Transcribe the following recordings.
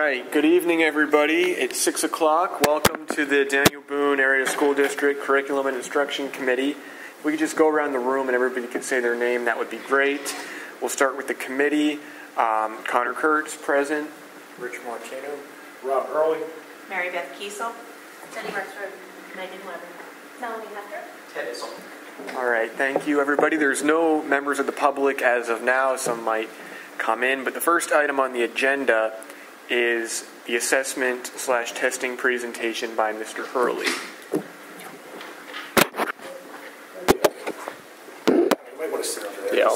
right, good evening everybody. It's 6 o'clock. Welcome to the Daniel Boone Area School District Curriculum and Instruction Committee. If we could just go around the room and everybody could say their name, that would be great. We'll start with the committee. Connor Kurtz, present. Rich Martino. Rob Hurley. Mary Beth Kiesel. Jenny Rexford. Megan Weber. Melanie Hefter. Ted Issel. All right, thank you everybody. There's no members of the public as of now. Some might come in, but the first item on the agenda is the assessment/testing presentation by Mr. Hurley. You might want to sit over there. Yeah.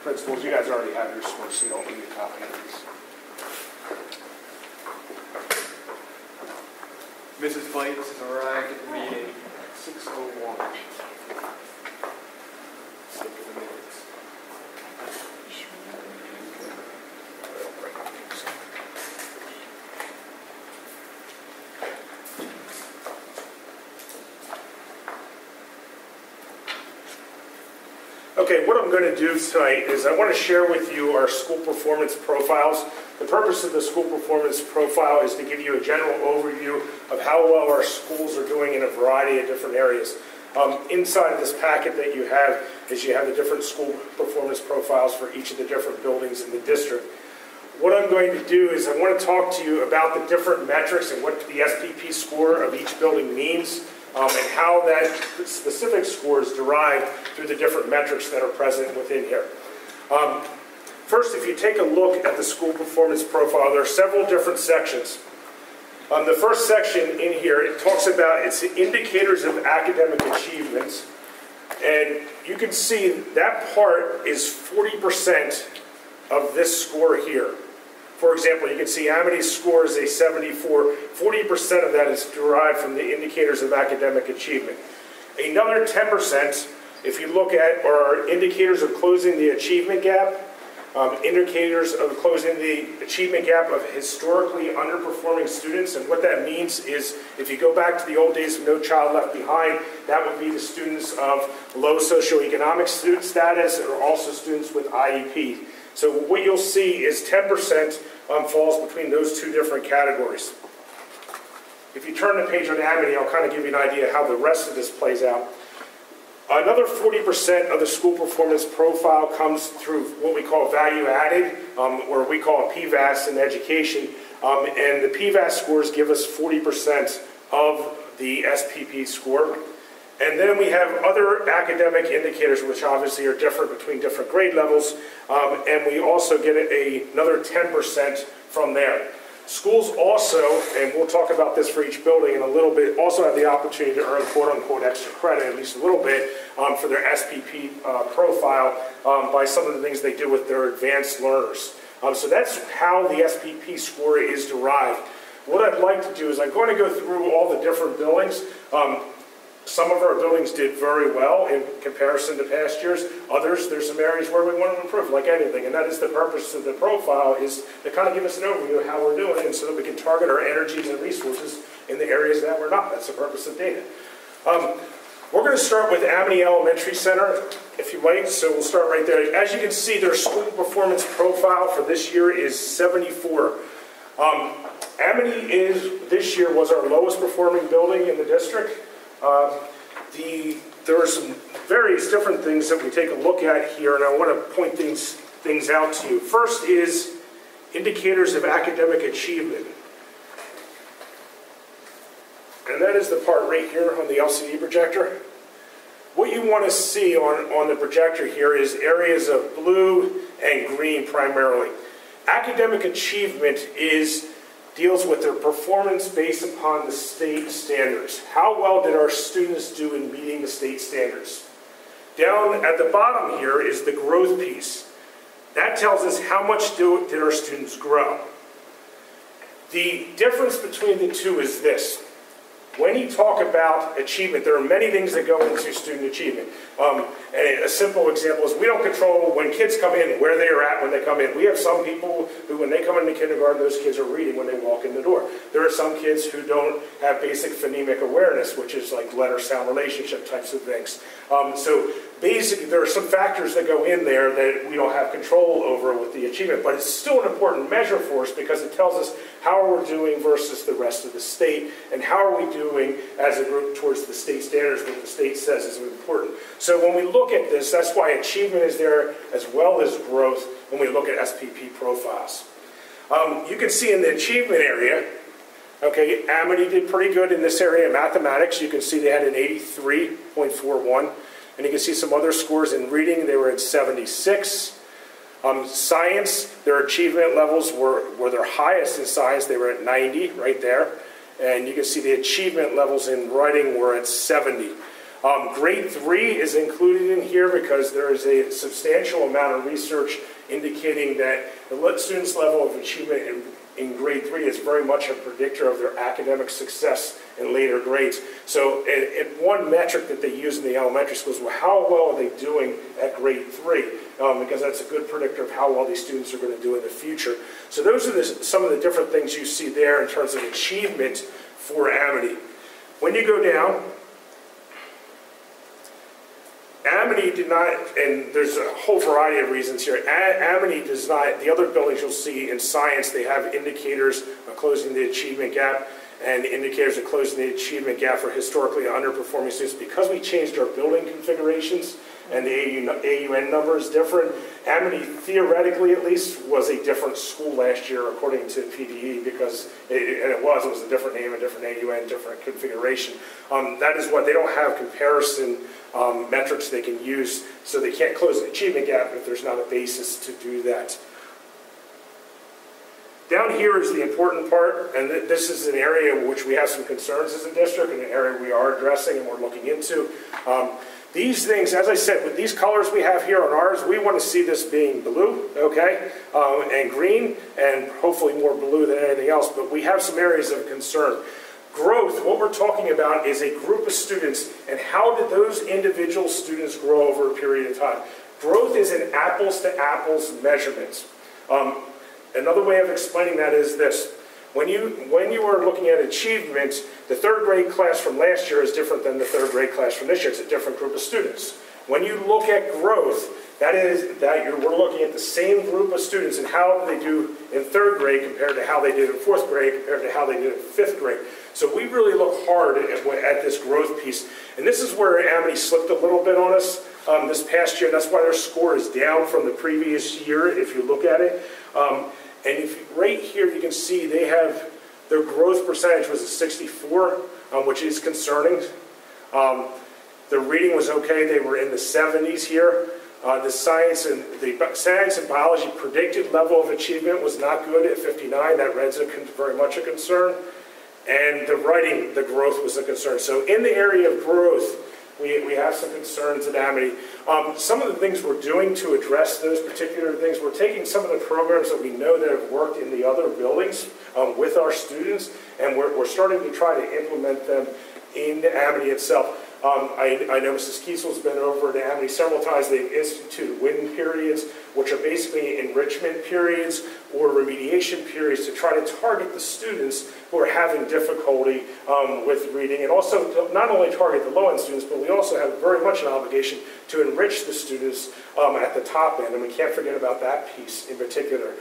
Principals, you guys already have your scores, so you don't need a copy of these. Mrs. Bites has arrived at the meeting at 6:01. Let's look at the minutes. Okay, what I'm going to do tonight is I want to share with you our school performance profiles. The purpose of the school performance profile is to give you a general overview of how well our schools are doing in a variety of different areas. Inside of this packet that you have the different school performance profiles for each of the different buildings in the district. What I'm going to do is I want to talk to you about the different metrics and what the SPP score of each building means. And how that specific score is derived through the different metrics that are present within here. First, if you take a look at the school performance profile, there are several different sections. The first section in here, it talks about its indicators of academic achievements. And you can see that part is 40% of this score here. For example, you can see Amity's score is a 74. 40% of that is derived from the indicators of academic achievement. Another 10%, if you look at, are indicators of closing the achievement gap, indicators of closing the achievement gap of historically underperforming students. And what that means is, if you go back to the old days of No Child Left Behind, that would be the students of low socioeconomic student status or also students with IEP. So what you'll see is 10% falls between those two different categories. If you turn the page on Amity, I'll kind of give you an idea how the rest of this plays out. Another 40% of the school performance profile comes through what we call value added, or we call it PVAS in education. And the PVAS scores give us 40% of the SPP score. And then we have other academic indicators, which obviously are different between different grade levels, and we also get another 10% from there. Schools also, and we'll talk about this for each building in a little bit, also have the opportunity to earn quote-unquote extra credit, at least a little bit, for their SPP profile by some of the things they do with their advanced learners. So that's how the SPP score is derived. What I'd like to do is I'm going to go through all the different buildings. Some of our buildings did very well in comparison to past years. Others, there's some areas where we want to improve, like anything. And that is the purpose of the profile, is to kind of give us an overview of how we're doing, and so that we can target our energies and resources in the areas that we're not. That's the purpose of data. We're going to start with Amity Elementary Center, if you might. So we'll start right there. As you can see, their school performance profile for this year is 74. Amity this year was our lowest performing building in the district. There are some various different things that we take a look at here, and I want to point things out to you. First is indicators of academic achievement. And that is the part right here on the LCD projector. What you want to see on the projector here is areas of blue and green primarily. Academic achievement deals with their performance based upon the state standards. How well did our students do in meeting the state standards? Down at the bottom here is the growth piece. That tells us how much did our students grow. The difference between the two is this. when you talk about achievement, there are many things that go into student achievement. And a simple example is we don't control when kids come in, where they are at when they come in. We have some people who, when they come into kindergarten, those kids are reading when they walk in the door. There are some kids who don't have basic phonemic awareness, which is like letter-sound relationship types of things. So basically, there are some factors that go in there that we don't have control over with the achievement, but it's still an important measure for us because it tells us how we're doing versus the rest of the state, and how are we doing as a group towards the state standards, what the state says is important. So when we look at this, that's why achievement is there as well as growth when we look at SPP profiles. You can see in the achievement area, okay, Amity did pretty good in this area in mathematics. You can see they had an 83.41. And you can see some other scores in reading. They were at 76. Science, their achievement levels were their highest in science. They were at 90 right there. And you can see the achievement levels in writing were at 70. Grade 3 is included in here because there is a substantial amount of research indicating that the students' level of achievement in grade 3 is very much a predictor of their academic success in later grades. So one metric that they use in the elementary schools, well, how well are they doing at grade 3? Because that's a good predictor of how well these students are going to do in the future. So those are some of the different things you see there in terms of achievement for Amity. When you go down, Amity did not, and there's a whole variety of reasons here. Amity does not, the other buildings you'll see in science, they have indicators of closing the achievement gap and indicators of closing the achievement gap for historically underperforming students. Because we changed our building configurations and the AUN number is different, Amity, theoretically at least, was a different school last year according to PDE because it was a different name, a different AUN, different configuration. That is what, they don't have comparison metrics they can use, so they can't close the achievement gap if there's not a basis to do that. Down here is the important part, and this is an area in which we have some concerns as a district, and an area we are addressing and we're looking into. These things, as I said, with these colors we have here on ours, we want to see this being blue, okay, and green, and hopefully more blue than anything else, but we have some areas of concern. Growth, what we're talking about is a group of students, and how did those individual students grow over a period of time? Growth is an apples-to-apples measurement. Another way of explaining that is this. When you are looking at achievement, the third grade class from last year is different than the third grade class from this year. It's a different group of students. When you look at growth, we're looking at the same group of students and how they do in third grade compared to how they did in fourth grade compared to how they did in fifth grade. So we really look hard at this growth piece. And this is where Amity slipped a little bit on us this past year. That's why their score is down from the previous year if you look at it. And right here you can see they have, their growth percentage was a 64, which is concerning. The reading was okay. They were in the 70s here. The science and biology predicted level of achievement was not good at 59. That reads very much a concern. And the writing, the growth was a concern. So in the area of growth, we have some concerns at Amity. Some of the things we're doing to address those particular things, we're taking some of the programs that we know that have worked in the other buildings with our students, and we're starting to try to implement them in Amity itself. I know Mrs. Kiesel's been over to Amity several times. They've instituted WIN periods, which are basically enrichment periods or remediation periods to try to target the students who are having difficulty with reading, and also to not only target the low-end students, but we also have very much an obligation to enrich the students at the top end, and we can't forget about that piece in particular.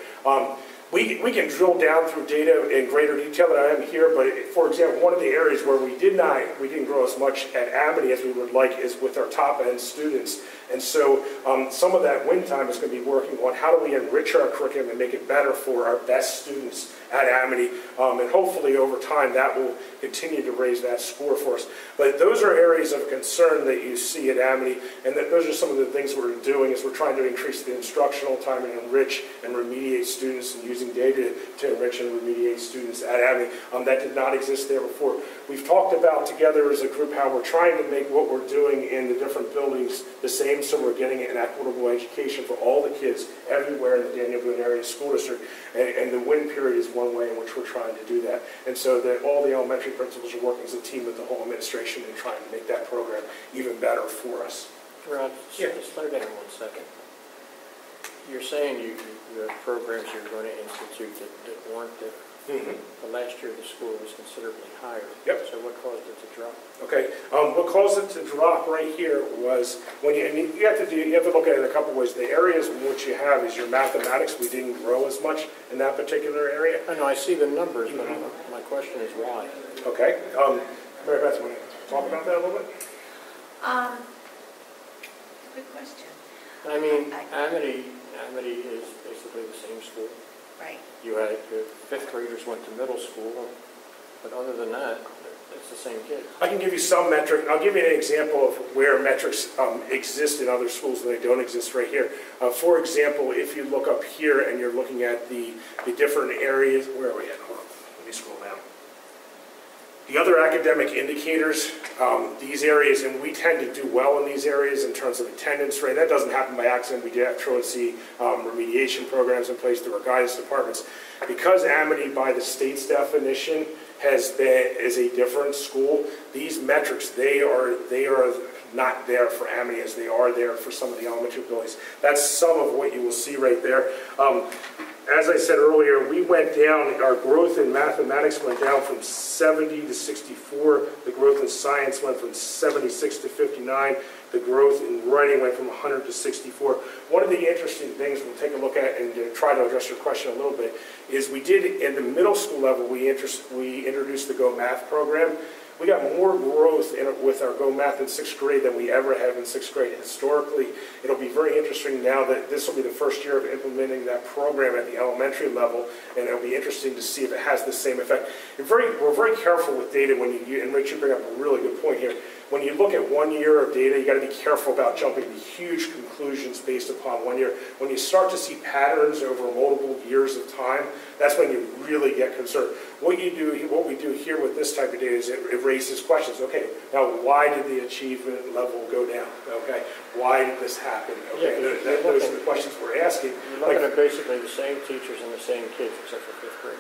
We can drill down through data in greater detail than I am here, but for example, one of the areas where we didn't grow as much at Amity as we would like is with our top end students. And so some of that win time is going to be working on how do we enrich our curriculum and make it better for our best students at Amity. And hopefully over time that will continue to raise that score for us. But those are areas of concern that you see at Amity, and those are some of the things we're doing is we're trying to increase the instructional time and enrich and remediate students and using data to enrich and remediate students at Amity. That did not exist there before. We've talked about together as a group how we're trying to make what we're doing in the different buildings the same same, so we're getting an equitable education for all the kids everywhere in the Daniel Boone Area School District. And the win period is one way in which we're trying to do that. And so that all the elementary principals are working as a team with the whole administration and trying to make that program even better for us. Rod, slow down 1 second. You're saying you have programs you're going to institute that weren't there. The last year the school was considerably higher. Yep. So what caused it to drop? Okay. What caused it to drop right here was when you have to look at it a couple ways. The areas in which you have is your mathematics. We didn't grow as much in that particular area. I know I see the numbers, but my question is why. Okay. Mary Beth, want to talk about that a little bit? Good question. I mean, Amity is basically the same school. Right. You had your 5th graders went to middle school, but other than that, it's the same kid. I can give you some metric. I'll give you an example of where metrics exist in other schools and they don't exist right here. For example, if you look up here and you're looking at the different areas, where are we at? Hold on. Let me scroll down. The other academic indicators, these areas, and we tend to do well in these areas in terms of attendance rate. That doesn't happen by accident. We do have truancy remediation programs in place through our guidance departments. Because Amity, by the state's definition, is a different school, these metrics, they are not there for Amity as they are there for some of the elementary buildings. That's some of what you will see right there. As I said earlier, we went down, our growth in mathematics went down from 70 to 64. The growth in science went from 76 to 59. The growth in writing went from 100 to 64. One of the interesting things we'll take a look at and try to address your question a little bit is we did, in the middle school level, we introduced the Go Math program. We got more growth with our Go Math in 6th grade than we ever have in 6th grade historically. It'll be very interesting now that this will be the first year of implementing that program at the elementary level, and it'll be interesting to see if it has the same effect. We're very careful with data when and Rich, you bring up a really good point here. When you look at 1 year of data, you got to be careful about jumping to huge conclusions based upon 1 year. When you start to see patterns over multiple years of time, that's when you really get concerned. What we do here with this type of data is it raises questions. Okay, now why did the achievement level go down? Okay, why did this happen? Okay, those are the questions we're asking. You're looking at basically the same teachers and the same kids except for 5th grade.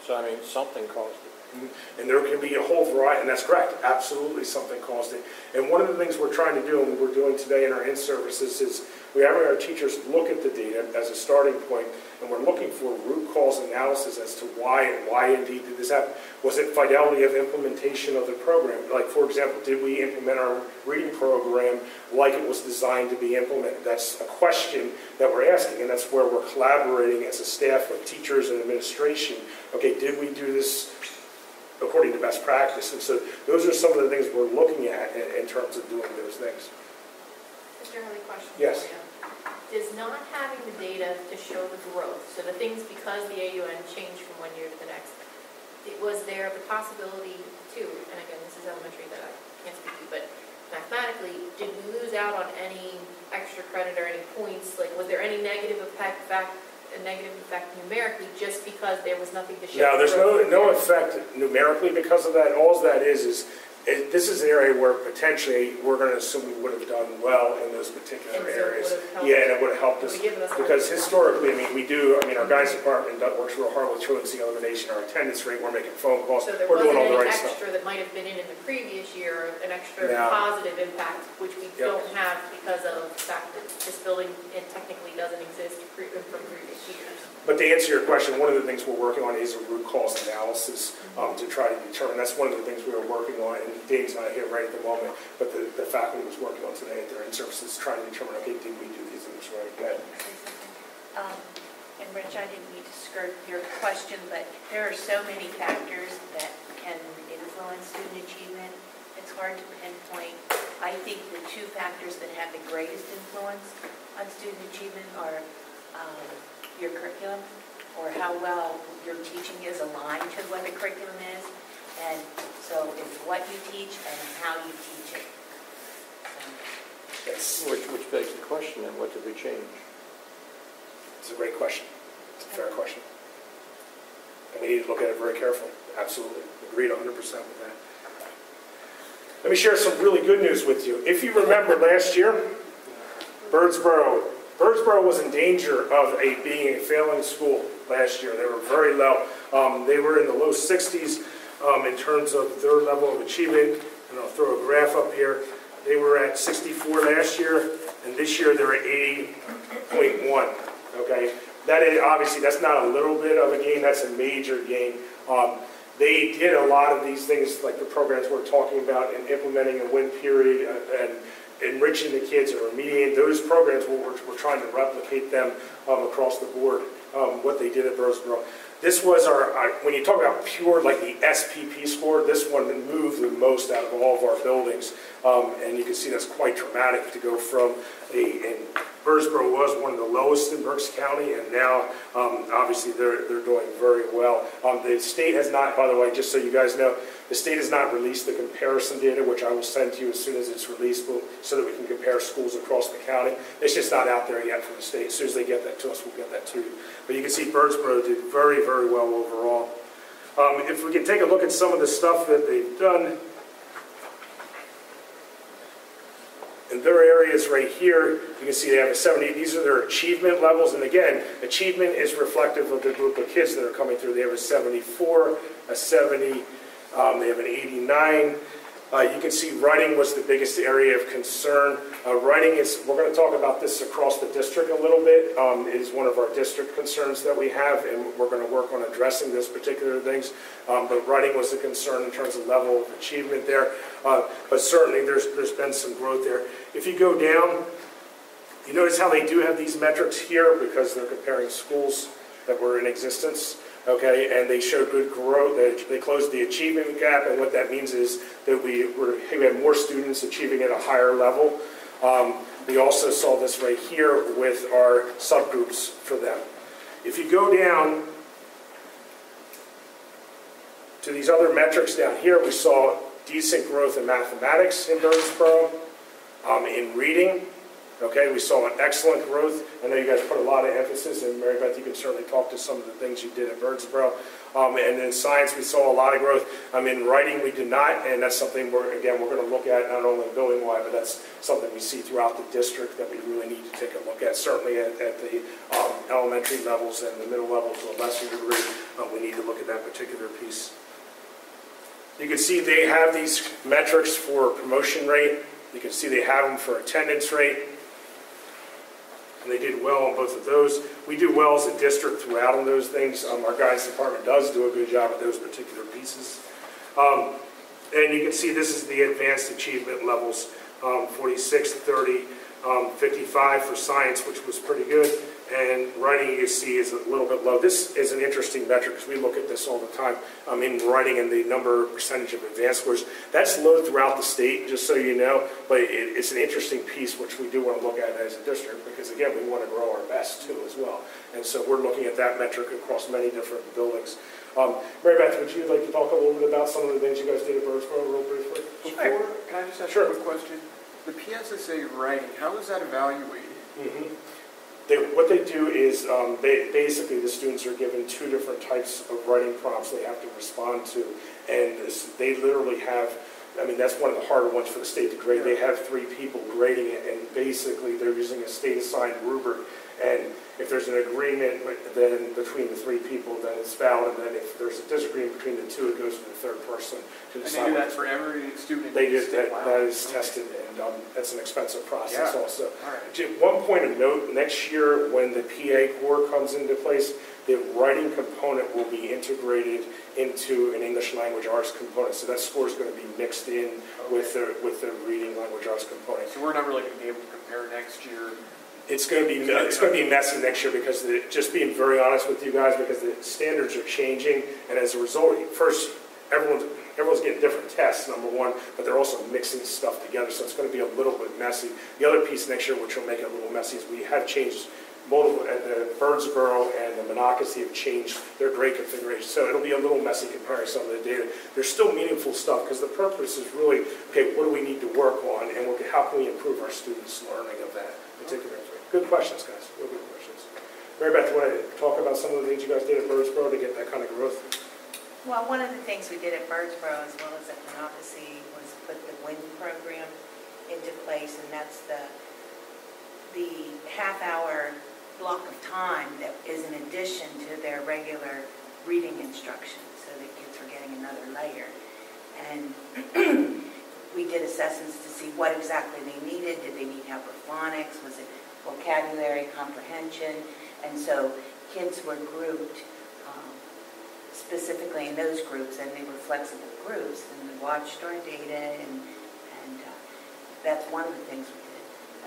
So I mean, something caused it. And there can be a whole variety, and that's correct, absolutely something caused it. And one of the things we're trying to do, and we're doing today in our in-services, is we're having our teachers look at the data as a starting point, and we're looking for root cause analysis as to why indeed did this happen. Was it fidelity of implementation of the program? Like, for example, did we implement our reading program like it was designed to be implemented? That's a question that we're asking, and that's where we're collaborating as a staff of teachers and administration. Okay, did we do this according to best practice? And so those are some of the things we're looking at in terms of doing those things. Mr. Hurley, question Yes. for you. Does not having the data to show the growth, so the things because the AUN changed from 1 year to the next, was there the possibility too, and again, this is elementary that I can't speak to, but mathematically, did we lose out on any extra credit or any points? Like, was there any negative effect numerically just because there was nothing to show? No, there's no effect numerically because of that. All that is this is an area where potentially we're going to assume we would have done well in those particular areas. Yeah, and it would have helped us because historically, our guidance department works real hard with truancy elimination, our attendance rate, we're making phone calls, so there we're doing all the wasn't right any stuff. extra that might have been in the previous year, an extra positive impact, which we don't have because of the fact that this building technically doesn't exist from previous years. But to answer your question, one of the things we're working on is a root cause analysis to try to determine. That's one of the things we were working on, and Dave's not here right at the moment, but the faculty was working on today at their in-services trying to determine, okay, did we do these things right? Go ahead. And Rich, I didn't mean to skirt your question, but there are so many factors that can influence student achievement. It's hard to pinpoint. I think the two factors that have the greatest influence on student achievement are your curriculum, or how well your teaching is aligned to what the curriculum is. And so it's what you teach and how you teach it. Yes. Which begs the question, then, what did we change? It's a great question. It's a fair question. And we need to look at it very carefully. Absolutely. Agreed 100% with that. Let me share some really good news with you. If you remember last year, Birdsboro was in danger of being a failing school last year. They were very low. They were in the low 60s in terms of their level of achievement. And I'll throw a graph up here. They were at 64 last year, and this year they're at 80.1. Okay, that is obviously that's not a little bit of a gain. That's a major gain. They did a lot of these things, like the programs we're talking about, and implementing a win period and enriching the kids and remediating those programs. We're trying to replicate them across the board. What they did at Birdsboro. This was when you talk about pure, like the SPP score, this one moved the most out of all of our buildings. And you can see that's quite dramatic to go from and Birdsboro was one of the lowest in Berks County, and now obviously they're doing very well. The state has not, by the way, just so you guys know, the state has not released the comparison data, which I will send to you as soon as it's released, so that we can compare schools across the county. It's just not out there yet from the state. As soon as they get that to us, we'll get that to you. But you can see Birdsboro did very, very well overall. If we can take a look at some of the stuff that they've done, in their areas right here, you can see they have a 70. These are their achievement levels. And again, achievement is reflective of the group of kids that are coming through. They have a 74, a 70, they have an 89. You can see writing was the biggest area of concern. Writing is, we're going to talk about this across the district a little bit. It is one of our district concerns that we have, and we're going to work on addressing those particular things. But writing was a concern in terms of level of achievement there. But certainly there's been some growth there. If you go down, you notice how they do have these metrics here because they're comparing schools that were in existence. Okay, and they show good growth. They closed the achievement gap, and what that means is that we had more students achieving at a higher level. We also saw this right here with our subgroups for them. If you go down to these other metrics down here, we saw decent growth in mathematics in Birdsboro, in reading. Okay, we saw an excellent growth. I know you guys put a lot of emphasis, and Mary Beth, you can certainly talk to some of the things you did at Birdsboro. And in science, we saw a lot of growth. In writing, we did not, and that's something we're going to look at not only building-wide, but that's something we see throughout the district that we really need to take a look at. Certainly at the elementary levels and the middle levels to a lesser degree, we need to look at that particular piece. You can see they have these metrics for promotion rate. You can see they have them for attendance rate. And they did well on both of those. We do well as a district throughout on those things. Our guidance department does do a good job with those particular pieces. And you can see this is the advanced achievement levels, 46, 30, 55 for science, which was pretty good. And writing, you see, is a little bit low. This is an interesting metric because we look at this all the time in writing and the percentage of advanced scores. That's low throughout the state, just so you know, but it's an interesting piece which we do want to look at as a district because, again, we want to grow our best, too, as well. And so we're looking at that metric across many different buildings. Mary Beth, would you like to talk a little bit about some of the things you guys did at Birdsboro real briefly? Sure. Can I just ask a quick question? The PSSA writing, how is that evaluated? Mm-hmm. What they do is basically the students are given two different types of writing prompts they have to respond to. And they literally have, that's one of the harder ones for the state to grade. They have 3 people grading it, and basically they're using a state-assigned rubric. And if there's an agreement then between the 3 people, then it's valid. And then if there's a disagreement between the 2, it goes to the 3rd person to decide. And they do that for every student? They do that. Wow. That is tested, and that's an expensive process also. All right. One point of note, next year when the PA core comes into place, the writing component will be integrated into an English language arts component. So that score is going to be mixed in with the reading language arts component. So we're not really going to be able to compare next year. It's going to be messy next year because just being very honest with you guys, because the standards are changing, and as a result, first everyone's getting different tests, number one, but they're also mixing stuff together, so it's going to be a little bit messy. The other piece next year, which will make it a little messy, is we have changed multiple, the Birdsboro and the Monocacy have changed their grade configuration, so it'll be a little messy comparing some of the data. There's still meaningful stuff because the purpose is really, okay, what do we need to work on, and how can we improve our students' learning of that particular thing. Good questions, guys. Real good questions. Mary Beth, you want to talk about some of the things you guys did at Birdsboro to get that kind of growth? Well, one of the things we did at Birdsboro as well as at Monocacy was put the WIN program into place, and that's the half-hour block of time that is in addition to their regular reading instruction, so that kids are getting another layer. And we did assessments to see what exactly they needed. Did they need help with phonics? Was it vocabulary, comprehension? And so kids were grouped specifically in those groups, and they were flexible groups. And we watched our data, and that's one of the things we did.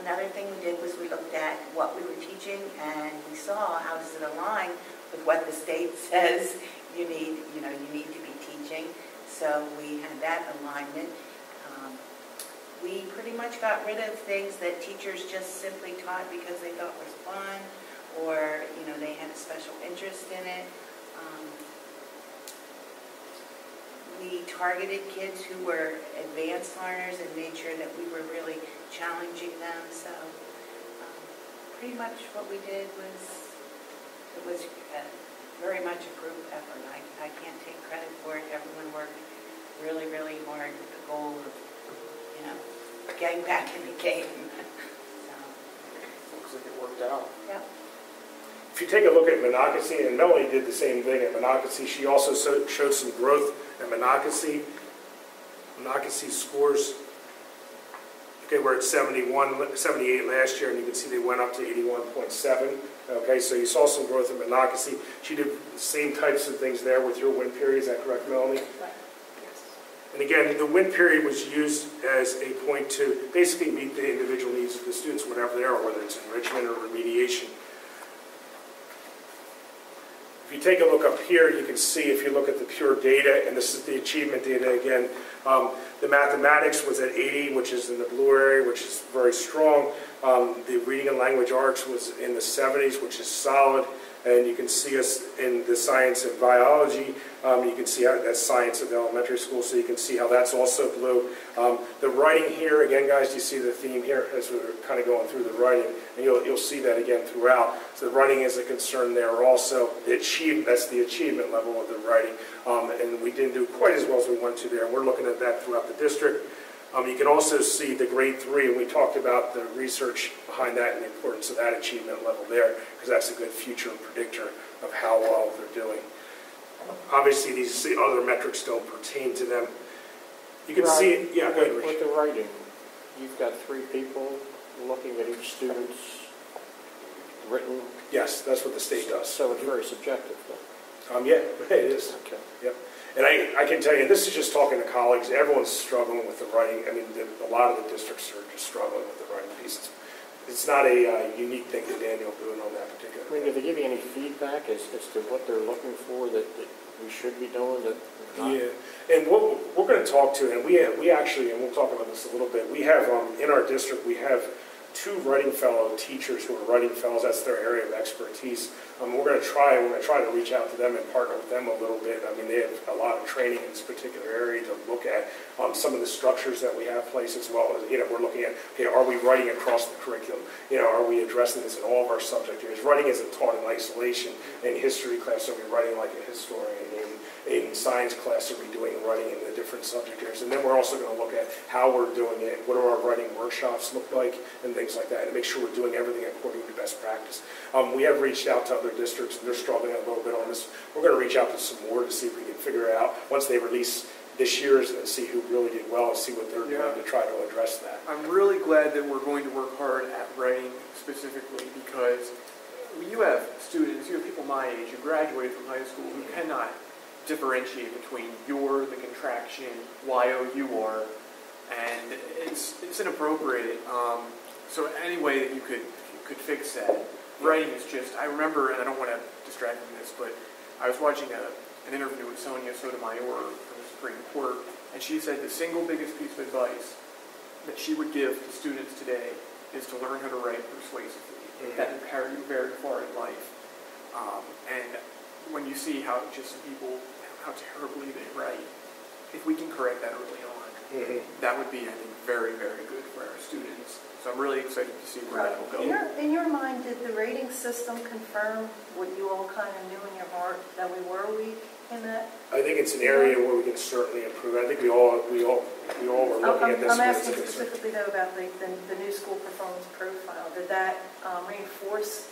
Another thing we did was we looked at what we were teaching, and we saw how does it align with what the state says you need to be teaching. So we had that alignment. We pretty much got rid of things that teachers just simply taught because they thought was fun, or they had a special interest in it. We targeted kids who were advanced learners and made sure that we were really challenging them. So pretty much what we did was very much a group effort. I can't take credit for it. Everyone worked really, really hard with the goal of getting back in the game. So, looks like it worked out. yeah. If you take a look at Monocacy, and Melanie did the same thing at Monocacy, she also showed some growth at Monocacy. Monocacy scores, okay, we're at 78 last year, and you can see they went up to 81.7. Okay, so you saw some growth in Monocacy. She did the same types of things there with your WIN period. Is that correct, Melanie? Right. And again, the WIN period was used as a point to basically meet the individual needs of the students, whatever they are, whether it's enrichment or remediation. If you take a look up here, you can see, if you look at the pure data, and this is the achievement data again, the mathematics was at 80, which is in the blue area, which is very strong. The reading and language arts was in the 70s, which is solid. And you can see us in the science and biology. You can see how that's science at the elementary school, so you can see how that's also blue. The writing here, again, guys, you see the theme here as we're kind of going through the writing, and you'll see that again throughout. So the writing is a concern there also. That's the achievement level of the writing, and we didn't do quite as well as we wanted to there. We're looking at that throughout the district. You can also see the grade 3, and we talked about the research behind that and the importance of that achievement level there, because that's a good future predictor of how well they're doing. Obviously, these other metrics don't pertain to them. You can see, yeah, go ahead, Rich. With the writing, you've got 3 people looking at each student's written. Yes, that's what the state does. So it's very subjective, though. Yeah, it is. Okay. Yep. And I can tell you, this is just talking to colleagues, everyone's struggling with the writing. I mean, a lot of the districts are just struggling with the writing pieces. It's not a unique thing to Daniel Boone on that particular I mean, do they give you any feedback as to what they're looking for that we should be doing that we're not? Yeah, and what we're going to talk to, and we actually, and we'll talk about this a little bit, we have, in our district, we have 2 writing fellow teachers who are writing fellows. That's their area of expertise. We're going to try to reach out to them and partner with them a little bit. I mean, they have a lot of training in this particular area to look at some of the structures that we have in place, as well as, we're looking at, okay, are we writing across the curriculum? Are we addressing this in all of our subject areas? Writing isn't taught in isolation. In history class, are we writing like a historian? In science class, are we doing writing in the different subject areas? And then we're also going to look at how we're doing it, what do our writing workshops look like, and things like that, and make sure we're doing everything according to best practice. We have reached out to other districts, and they're struggling a little bit on this. We're going to reach out to some more to see if we can figure it out once they release this year's and see who really did well and see what they're doing to try to address that. I'm really glad that we're going to work hard at writing specifically, because you have students, you have people my age who graduated from high school who cannot differentiate between you're, the contraction, Y-O-U-R, and it's inappropriate. So any way that you could fix that. Writing is just, I remember, and I don't want to distract from this, but I was watching an interview with Sonia Sotomayor from the Supreme Court, and she said the single biggest piece of advice that she would give to students today is to learn how to write persuasively. Mm-hmm. That will carry you very far in life. And when you see how just some people, how terribly they write, if we can correct that early on, that would be, I think, very, very good for our students. So I'm really excited to see where that will go. In your mind, did the rating system confirm what you all kind of knew in your heart, that we were weak? in that? I think it's an area where we can certainly improve. I think we all were looking at this. I'm asking specifically though about the new school performance profile. Did that reinforce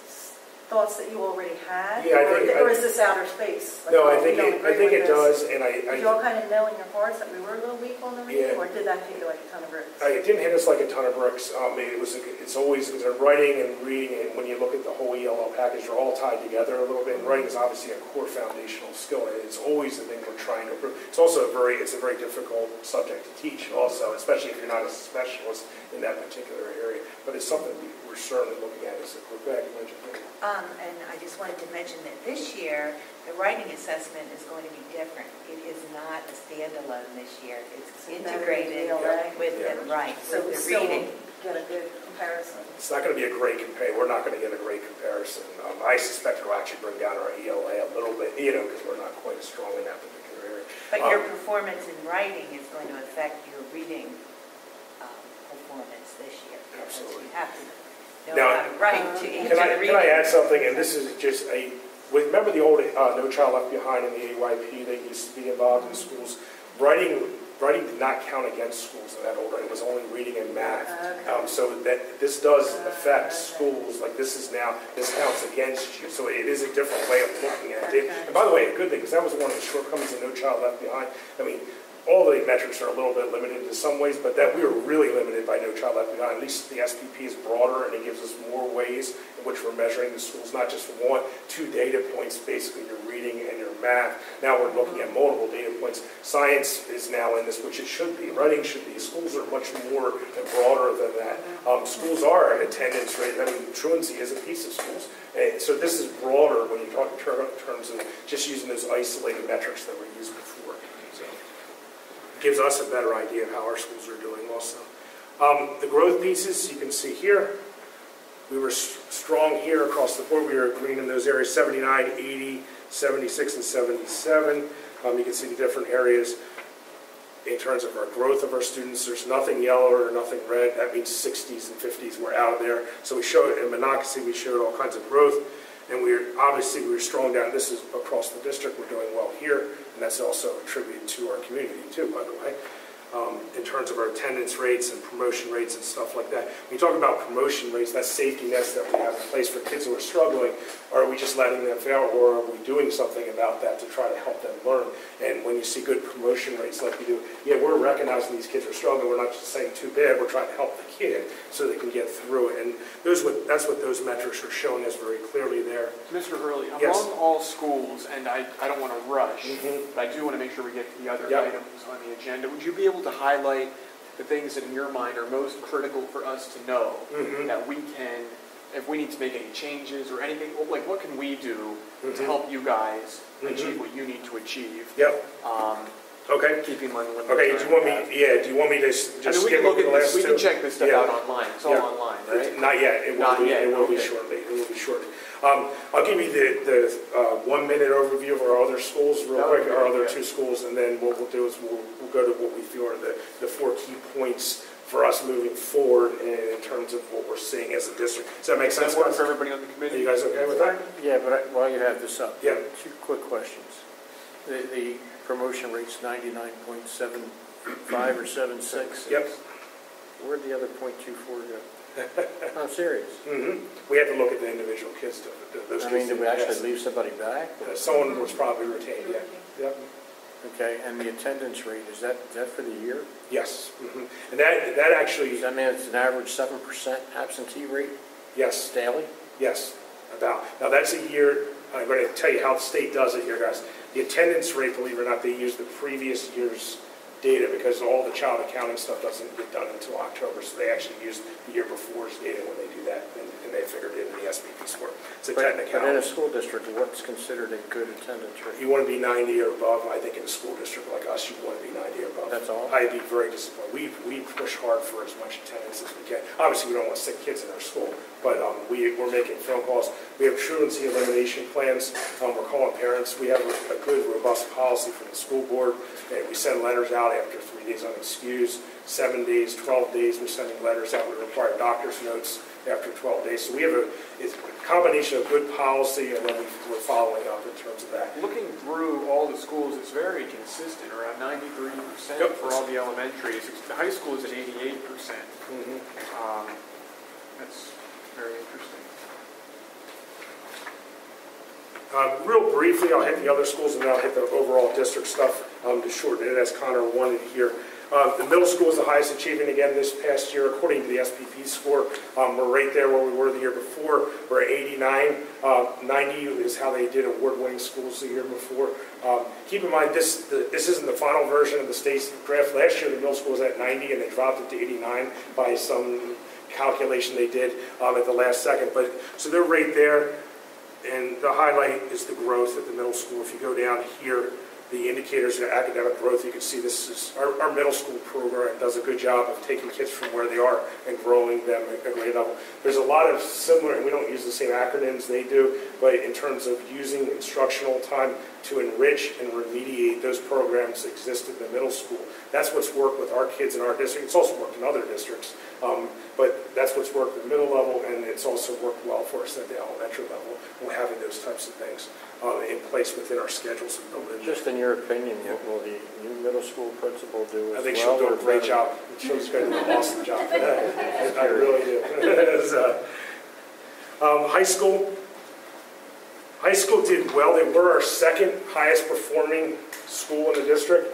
thoughts that you already had? Yeah, or is this outer space? Like, no, I think it does, and did you all kind of know in your hearts that we were a little weak on the reading, or did that hit you like a ton of bricks? It didn't hit us like a ton of bricks. It's always writing and reading, and when you look at the whole ELL package, they're all tied together a little bit. And writing is obviously a core foundational skill, and it's always the thing we're trying to improve. It's also a very difficult subject to teach, also, especially if you're not a specialist in that particular area. But it's something we're certainly looking at as a group. Go ahead, you mentioned it. And I just wanted to mention that this year, the writing assessment is going to be different. It is not a standalone this year. It's integrated with the right, so with the still reading. Get a good comparison. It's not going to be a great comparison. We're not going to get a great comparison. I suspect it'll actually bring down our ELA a little bit, because we're not quite as strong in that particular area. But your performance in writing is going to affect your reading performance this year. Absolutely. You have to know how to write to answer the reading. Can I add something? And this is just remember the old No Child Left Behind in the AYP that used to be involved in schools? Writing did not count against schools in that old. It was only reading and math. Okay. So that this does affect schools. Like this counts against you. So it is a different way of looking at it. And by the way, a good thing, because that was one of the shortcomings of No Child Left Behind. I mean, all the metrics are a little bit limited in some ways, but that we were really limited by No Child Left Behind. At least the SPP is broader, and it gives us more ways in which we're measuring the schools, not just 1, 2 data points, basically your reading and your math. Now we're looking at multiple data points. Science is now in this, which it should be. Writing should be. Schools are much more and broader than that. Schools are an attendance rate. I mean, truancy is a piece of schools. And so this is broader when you talk in terms of just using those isolated metrics that were used before. So gives us a better idea of how our schools are doing also. The growth pieces, you can see here, we were strong here across the board. We were green in those areas, 79, 80, 76, and 77. You can see the different areas in terms of our growth of our students. There's nothing yellow or nothing red. That means 60s and 50s were out there. So we showed, in Monocacy, we showed all kinds of growth. And we were strong down. This is across the district. We're doing well here. And that's also attributed to our community, too, by the way, in terms of our attendance rates and promotion rates and stuff like that. When you talk about promotion rates, that safety nets that we have in place for kids who are struggling, are we just letting them fail, or are we doing something about that to try to help them learn? And when you see good promotion rates like we do, yeah, we're recognizing these kids are struggling. We're not just saying too bad. We're trying to help the kid so they can get through it. And that's what those metrics are showing us very clearly there. Mr. Hurley, Yes. among all schools, and I don't want to rush, but I do want to make sure we get to the other items on the agenda. Would you be able to highlight the things that in your mind are most critical for us to know that we can, if we need to make any changes or anything, like what can we do to help you guys achieve what you need to achieve? Yep. Okay. Keeping in mind the limited Okay. time Do you want me to just skip over the last we two? can check this stuff out online. It's all online, right? Not yet. It will be shortly. It will be shortly. I'll give you the 1 minute overview of our other schools real quick, our other 2 schools, and then what we'll do is we'll go to what we feel are the 4 key points for us moving forward in terms of what we're seeing as a district. Does that make sense, guys? For everybody on the committee? Are you guys okay with that? Yeah, but while you have this up, 2 quick questions. The promotion rate's 99.75 or 76. Yep. Where'd the other .24 go? I'm serious. We have to look at the individual kids. Did we actually leave somebody back? Someone was probably retained, yeah. Yep. Okay, and the attendance rate, is that for the year? Yes. And that actually... Does that mean it's an average 7% absentee rate? Yes. Daily? Yes. Now that's a year... I'm going to tell you how the state does it here, guys. The attendance rate, believe it or not, they use the previous year's data because all the child accounting stuff doesn't get done until October, so they actually use the year before's data when they do that, and they figured it in the SPP score. It's a technicality. But in a school district, what's considered a good attendance rate? You want to be 90 or above. I think in a school district like us, you want to be 90 or above. That's all? I'd be very disappointed. We push hard for as much attendance as we can. Obviously, we don't want sick kids in our school, but we're making phone calls. We have truancy elimination plans. We're calling parents. We have a good, robust policy from the school board. And we send letters out after 3 days unexcused, 7 days, 12 days. We're sending letters out. We require doctor's notes after 12 days. So we have it's a combination of good policy, and then we're following up in terms of that. Looking through all the schools, it's very consistent, around 93% Yep. for all the elementaries. The high school is at 88%. That's very interesting. Real briefly, I'll hit the other schools and then I'll hit the overall district stuff to shorten it, as Connor wanted here. The middle school is the highest achievement again this past year, according to the SPP score. We're right there where we were the year before. We're at 89. 90 is how they did award-winning schools the year before. Keep in mind, this isn't the final version of the state's graph. Last year, the middle school was at 90, and they dropped it to 89 by some calculation they did at the last second. But so they're right there. And the highlight is the growth at the middle school. If you go down here, the indicators of academic growth, you can see this is our middle school program does a good job of taking kids from where they are and growing them at a grade level. There's a lot of similar, and we don't use the same acronyms they do, but in terms of using instructional time to enrich and remediate those programs that exist in the middle school. That's what's worked with our kids in our district. It's also worked in other districts, but that's what's worked at the middle level, and it's also worked well for us at the elementary level. We're having those types of things in place within our schedules and building. Just in your opinion, what will the new middle school principal do as well? I think she'll do a great job. She's going to do an awesome job for that. I really do. High school did well. They were our second highest performing school in the district.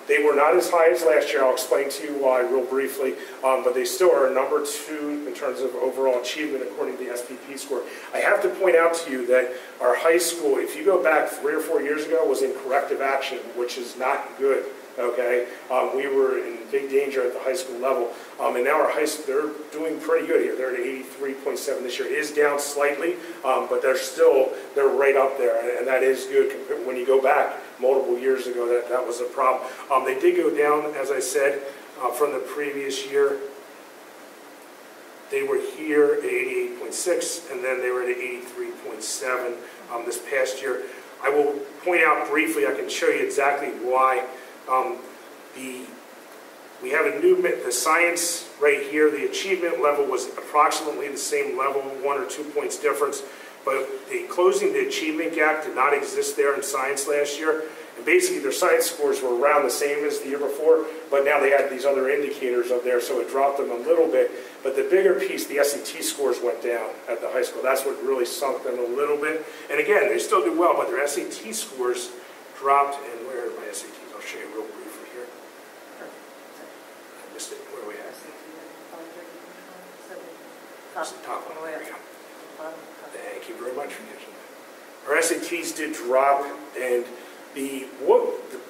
They were not as high as last year. I'll explain to you why real briefly, but they still are number 2 in terms of overall achievement according to the SPP score. I have to point out to you that our high school, if you go back 3 or 4 years ago, was in corrective action, which is not good. Okay, we were in big danger at the high school level, and now our high school, they're doing pretty good here. They're at 83.7 this year. It is down slightly, but they're right up there, and that is good. When you go back multiple years ago, that was a problem. They did go down, as I said, from the previous year. They were here at 88.6, and then they were at 83.7 this past year. I will point out briefly, I can show you exactly why. We have the science right here, the achievement level was approximately the same level, 1 or 2 points difference, but closing the achievement gap did not exist there in science last year. And basically their science scores were around the same as the year before, but now they had these other indicators up there, so it dropped them a little bit. But the bigger piece, the SAT scores went down at the high school. That's what really sunk them a little bit. And again, they still do well, but their SAT scores dropped. And where are my SATs? I'll show you real briefly here. I missed it. Where are we at? Top one. There we go. Thank you very much for catching that. Our SATs did drop, and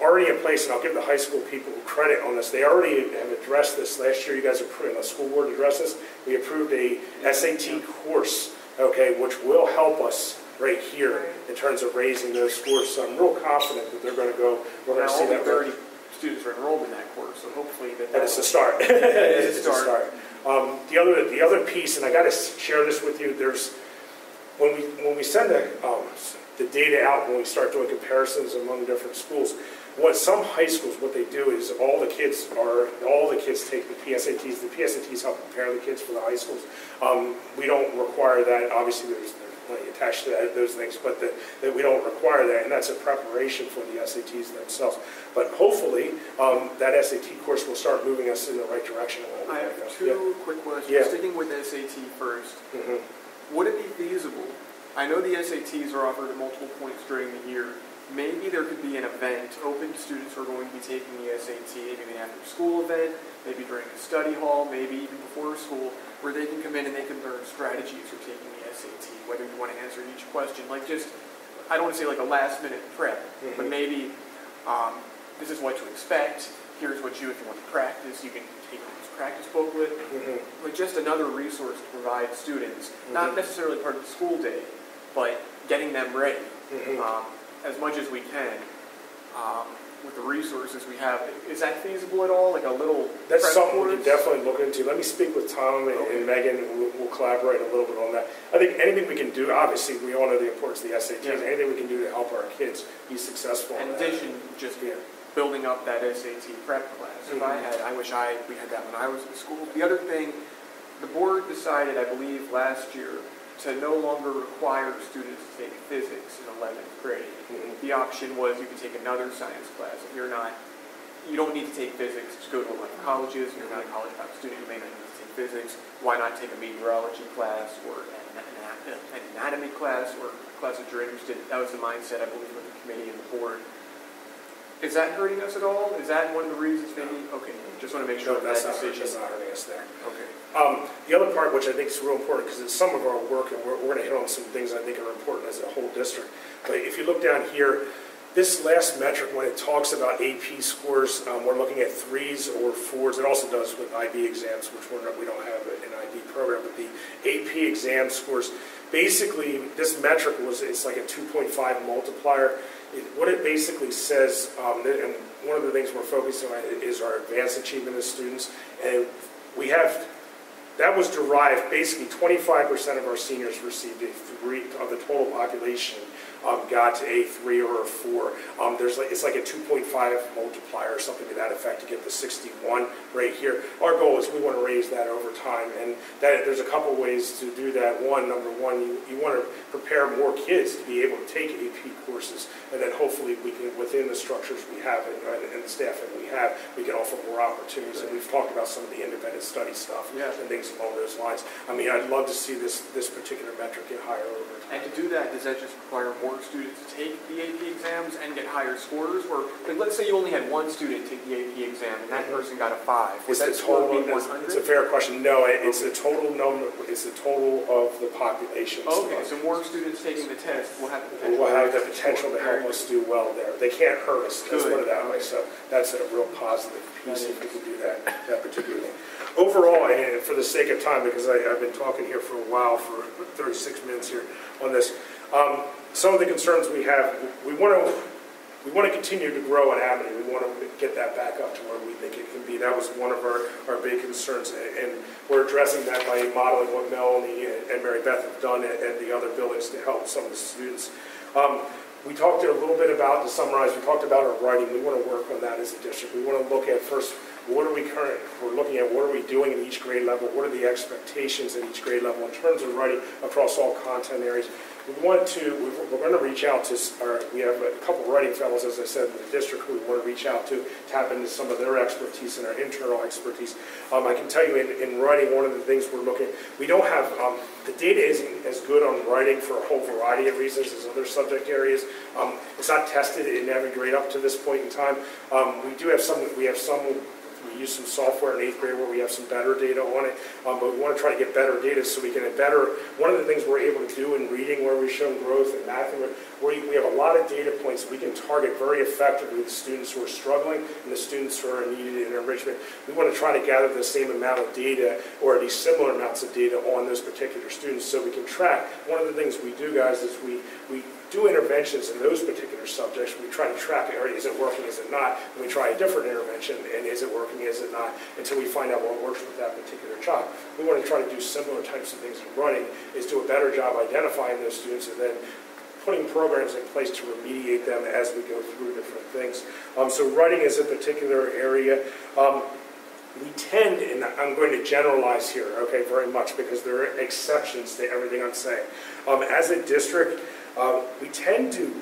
already in place, and I'll give the high school people credit on this, they already have addressed this. Last year, you guys approved, the school board addressed this. We approved a SAT course, okay, which will help us right here in terms of raising those scores. So I'm real confident that they're going to go. We're going to see that. 30 students are enrolled in that course, so hopefully that is a start. It's a start. The other piece, and I got to share this with you. There's when we send the data out, when we start doing comparisons among different schools, some high schools, what they do is all the kids take the PSATs. The PSATs help prepare the kids for the high schools. We don't require that. Obviously, there's money attached to those things, but that we don't require that, and that's a preparation for the SATs themselves. But hopefully, that SAT course will start moving us in the right direction. I have two quick questions. Yeah. Sticking with SAT first, would it be feasible? I know the SATs are offered at multiple points during the year. Maybe there could be an event open to students who are going to be taking the SAT, maybe an after-school event, maybe during a study hall, maybe even before school, where they can come in and they can learn strategies for taking the SAT, whether you want to answer each question. Like just, I don't want to say like a last-minute prep, but maybe this is what to expect. Here's what if you want to practice, you can take this practice booklet. Like just another resource to provide students, not necessarily part of the school day, but getting them ready. As much as we can with the resources we have. Is that feasible at all? Like a little That's something we can definitely look into. Let me speak with Tom and Megan, and we'll collaborate a little bit on that. I think anything we can do, obviously we all know the importance of the SATs, anything we can do to help our kids be successful. In addition, just building up that SAT prep class. I wish we had that when I was in school. The other thing, the board decided, I believe, last year to no longer require students to take physics in 11th grade. The option was you could take another science class. If you're not, you don't need to take physics to go to 11 colleges. If you're not a college bound student, you may not need to take physics. Why not take a meteorology class or an anatomy class or a class that you're interested in? That was the mindset, I believe, of the committee and the board. Is that hurting us at all? Is that one of the reasons maybe? Okay, just want to make sure that's that decision. That's not hurting us there. Okay. The other part, which I think is real important, because it's some of our work, and we're going to hit on some things I think are important as a whole district. But if you look down here, this last metric, when it talks about AP scores, we're looking at 3s or 4s. It also does with IB exams, which we don't have an IB program, but the AP exam scores. Basically, this metric it's like a 2.5 multiplier. What it basically says, and one of the things we're focusing on is our advanced achievement of students, and that was derived, basically 25% of our seniors received a 3 of the total population got to a 3 or a 4. It's like a 2.5 multiplier or something to that effect to get the 61 right here. Our goal is we want to raise that over time, and there's a couple ways to do that. Number one, you want to prepare more kids to be able to take AP courses, and then hopefully we can, within the structures we have and the staffing we have, we can offer more opportunities. And we've talked about some of the independent study stuff and things along those lines. I mean, I'd love to see this particular metric get higher over time. And to do that, does that just require more students to take the AP exams and get higher scores? Or let's say you only had one student take the AP exam and that person got a 5. Would that score be 100? It's a fair question. No, it's the total number. It's the total of the population. Okay, so more students taking the test will have the potential. Will have the potential to help us do well there. They can't hurt us. Let's put it that way. So that's a real positive piece if we can do that particular thing. Overall, and for the sake of time, because I've been talking here for a while, for 36 minutes here on this, some of the concerns we have, we want to continue to grow in Amity. We want to get that back up to where we think it can be. That was one of our big concerns, and we're addressing that by modeling what Melanie and Mary Beth have done at the other buildings to help some of the students. We talked a little bit about, to summarize, we talked about our writing. We want to work on that as a district. We want to look at first, we're looking at what are we doing in each grade level, what are the expectations in each grade level in terms of writing across all content areas. We're going to reach out to we have a couple of writing fellows, as I said, in the district who we want to reach out to, tap into some of their expertise and our internal expertise. I can tell you in writing, one of the things we're looking, we don't have, the data isn't as good on writing for a whole variety of reasons as other subject areas. It's not tested in every grade up to this point in time. We use some software in 8th grade where we have some better data on it, but we want to try to get better data so we can have better. One of the things we're able to do in reading where we've shown growth and math, we have a lot of data points we can target very effectively the students who are struggling and the students who are needed in enrichment. We want to try to gather the same amount of data or at least similar amounts of data on those particular students so we can track. One of the things we do, guys, is we do interventions in those particular subjects. We try to track, is it working, is it not? And we try a different intervention, and is it working, is it not? Until we find out what works with that particular child. We want to try to do similar types of things in writing, is do a better job identifying those students and then putting programs in place to remediate them as we go through different things. So writing is a particular area. We tend, and I'm going to generalize here, okay, very much, because there are exceptions to everything I'm saying. As a district, we tend to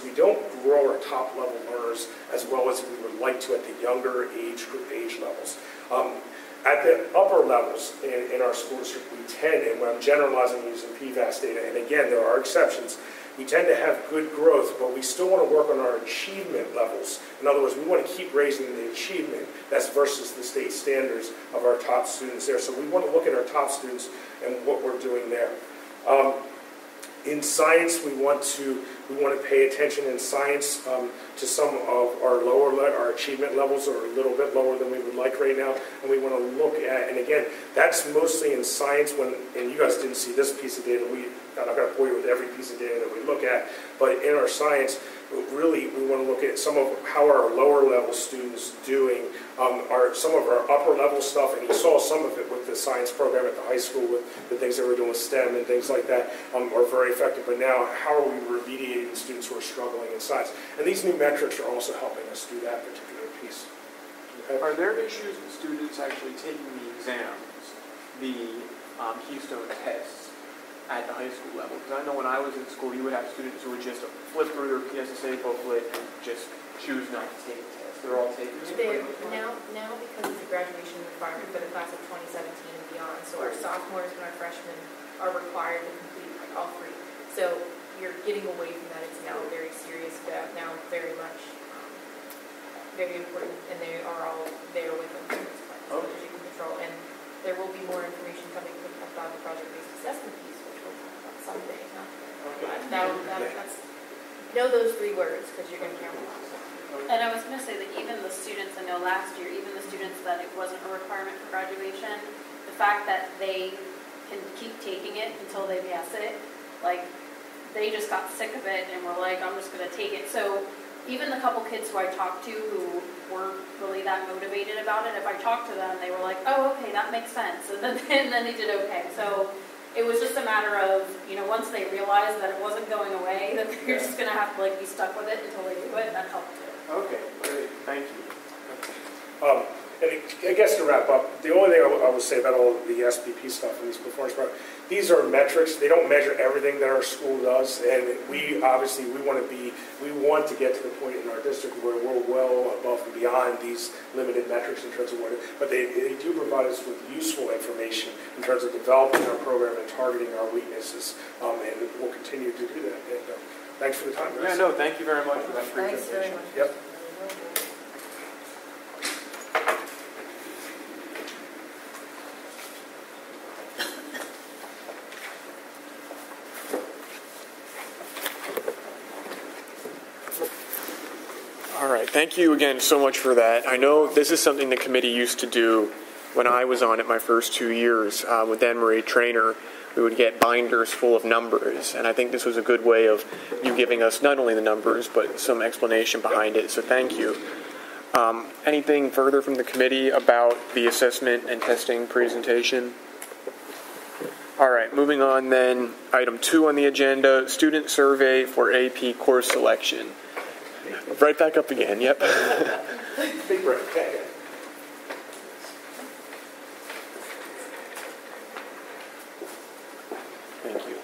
we don't grow our top level learners as well as we would like to at the younger age levels. At the upper levels in our school district, we tend, and when I'm generalizing using PVAS data, and again, there are exceptions, we tend to have good growth, but we still want to work on our achievement levels. In other words, we want to keep raising the achievement. That's versus the state standards of our top students there. So we want to look at our top students and what we're doing there. In science, we want to pay attention in science to some of our achievement levels are a little bit lower than we would like right now, and we want to look at, and again, that's mostly in science. And you guys didn't see this piece of data. I'm not going to bore you with every piece of data that we look at, but in our science, really we want to look at some of how our lower level students doing, some of our upper level stuff, and you saw some of it with the science program at the high school with the things that we're doing with STEM and things like that are very effective. But now, how are we remediating the students who are struggling in science? And these new metrics are also helping us do that particular piece. Are there issues with students actually taking the exams, the Keystone tests, at the high school level? Because I know when I was in school, you would have students who would just flip through their PSSA booklet and just choose not to take the test. They're all taking it. Now because it's a graduation requirement for the class of 2017 and beyond, so our sophomores and our freshmen are required to complete all three. So you're getting away from that. It's now very serious, now very much very important, and they are all there with them in this class, so that you can control. And there will be more information coming about the project-based assessment piece, which we'll talk about someday. That's know those three words because you're going to count them. And I was going to say that even the students, I know last year, even the students that it wasn't a requirement for graduation, the fact that they can keep taking it until they pass it, like, they just got sick of it and were like, I'm just going to take it. So even the couple kids who I talked to who weren't really that motivated about it, if I talked to them, they were like, oh, okay, that makes sense. And then they did okay. So it was just a matter of, once they realized that it wasn't going away, that they're just going to have to be stuck with it until they do it. That helped too. Okay, great. Thank you. And I guess to wrap up, the only thing I would say about all of the SPP stuff and these performance programs, these are metrics. They don't measure everything that our school does, and we want to get to the point in our district where we're well above and beyond these limited metrics in terms of but they do provide us with useful information in terms of developing our program and targeting our weaknesses, and we'll continue to do that. And, thanks for the time, guys. Yeah, no, thank you very much for that Thanks very presentation. much. Yep. All right, thank you again so much for that. I know this is something the committee used to do when I was on it my first 2 years with Anne Marie Trainer. We would get binders full of numbers, and I think this was a good way of you giving us not only the numbers, but some explanation behind it, so thank you. Anything further from the committee about the assessment and testing presentation? All right, moving on then. Item 2 on the agenda, student survey for AP course selection. Right back up again, yep. Big break. Okay. Thank you.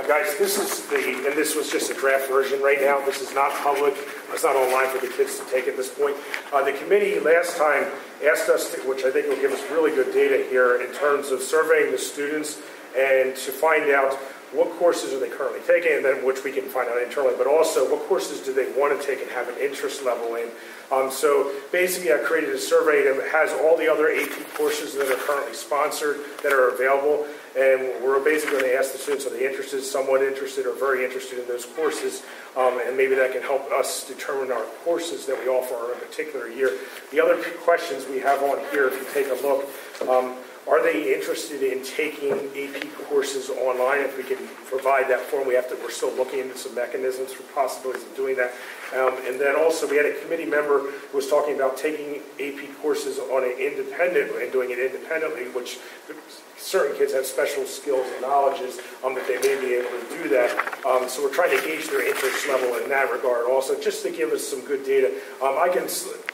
Guys, this was just a draft version right now. This is not public. It's not online for the kids to take at this point. The committee last time asked us, which I think will give us really good data here, in terms of surveying the students and to find out what courses are they currently taking, and then which we can find out internally, but also what courses do they want to take and have an interest level in. So basically I created a survey that has all the other AP courses that are currently sponsored that are available, and we're basically going to ask the students, are they interested, somewhat interested, or very interested in those courses, and maybe that can help us determine our courses that we offer in a particular year. The other questions we have on here, if you take a look, are they interested in taking AP courses online? If we can provide that for them, we're still looking into some mechanisms for possibilities of doing that. And then also we had a committee member who was talking about taking AP courses on an independent and doing it independently, which certain kids have special skills and knowledges that they may be able to do that. So we're trying to gauge their interest level in that regard also, just to give us some good data.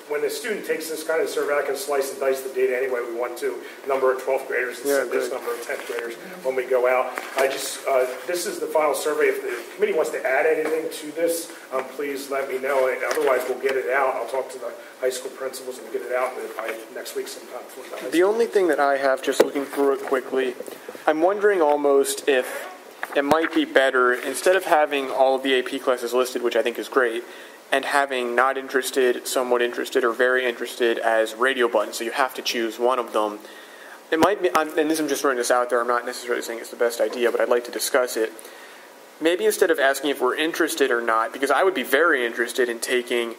When a student takes this kind of survey, I can slice and dice the data any way we want to. Number of 12th graders and this number of 10th graders when we go out. This is the final survey. If the committee wants to add anything to this, please let me know. And otherwise, we'll get it out. I'll talk to the high school principals and get it out by next week sometime. The only thing that I have, just looking through it quickly, I'm wondering almost if it might be better, instead of having all of the AP classes listed, which I think is great, and having not interested, somewhat interested, or very interested as radio buttons, so you have to choose one of them. It might be, and I'm just throwing this out there, I'm not necessarily saying it's the best idea, but I'd like to discuss it. Maybe instead of asking if we're interested or not, because I would be very interested in taking,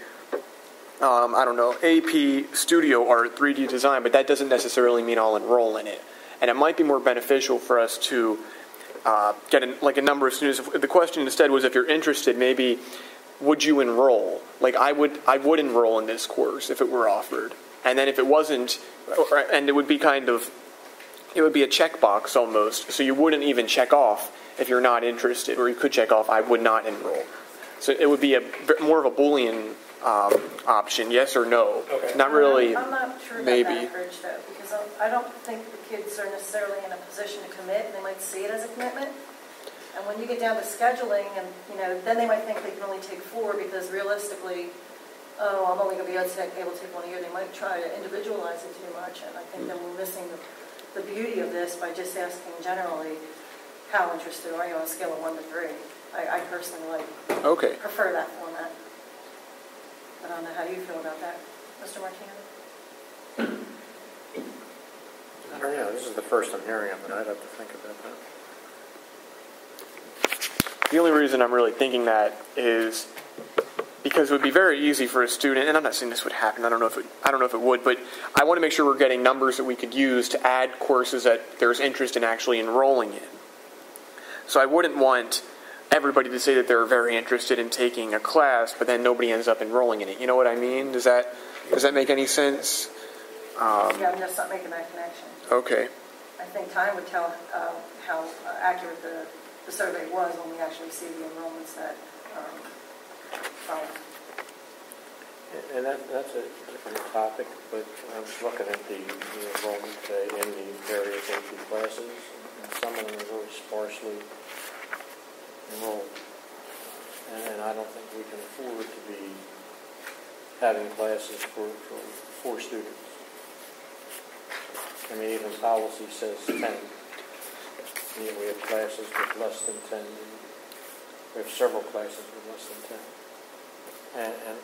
AP Studio Art 3D Design, but that doesn't necessarily mean I'll enroll in it. And it might be more beneficial for us to get a number of students. If the question instead was, if you're interested, maybe would you enroll? I would enroll in this course if it were offered. And then if it wasn't, and it would be it would be a checkbox almost, so you wouldn't even check off if you're not interested, or you could check off, I would not enroll. So it would be more of a Boolean option, yes or no. Okay. Not really, I'm not sure about maybe. that approach though, because I don't think the kids are necessarily in a position to commit, and they might see it as a commitment. And when you get down to scheduling, and then they might think they can only take 4 because realistically, oh, I'm only going to be able to take 1 a year. They might try to individualize it too much, and I think then we're missing the beauty of this by just asking generally, how interested are you on a scale of 1 to 3? I personally prefer that format. I don't know how you feel about that, Mr. Martino. I don't know, this is the first I'm hearing of it, I'd have to think about that. The only reason I'm really thinking that is because it would be very easy for a student, and I'm not saying this would happen, I don't know if it would, but I want to make sure we're getting numbers that we could use to add courses that there's interest in actually enrolling in. So I wouldn't want everybody to say that they're very interested in taking a class, but then nobody ends up enrolling in it. You know what I mean? Does that make any sense? Yeah, I'm just not making that connection. Okay. I think time would tell how accurate the survey was when we actually see the enrollments that follow. And that's a different topic, but I was looking at the enrollment in the various AP classes, and some of them are very sparsely enrolled. And I don't think we can afford to be having classes for 4 students. I mean, even policy says 10. We have classes with less than 10. We have several classes with less than 10. And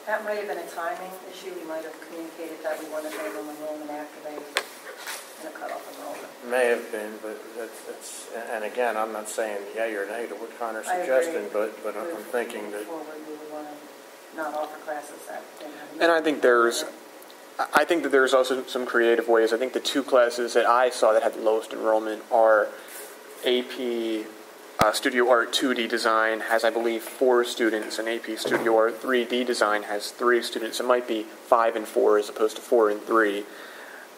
that might have been a timing issue. We might have communicated that we wanted to have them enrollment after they cut off enrollment. May have been, but that's and again, I'm not saying yay or nay to what Connor's suggesting, but I'm thinking that. Forward, we would want to not offer classes that. And I think that there's also some creative ways. I think the 2 classes that I saw that had the lowest enrollment are AP Studio Art 2D Design has, I believe, 4 students, and AP Studio Art 3D Design has 3 students. It might be 5 and 4 as opposed to 4 and 3,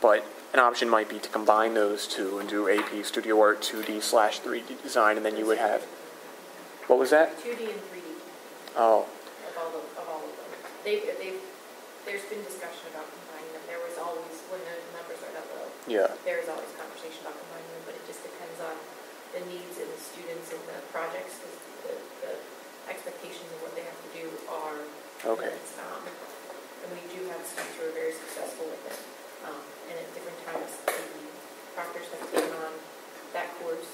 but an option might be to combine those 2 and do AP Studio Art 2D/3D Design, and then you would have. What was that? 2D and 3D. Oh. Of all of them. There's been discussion about combining them. There was always, when the numbers are that low, there is always conversation about combining them, but it just depends on the needs and the students and the projects, because the expectations of what they have to do are immense. And we do have students who are very successful with it. And at different times, the proctors have taken on that course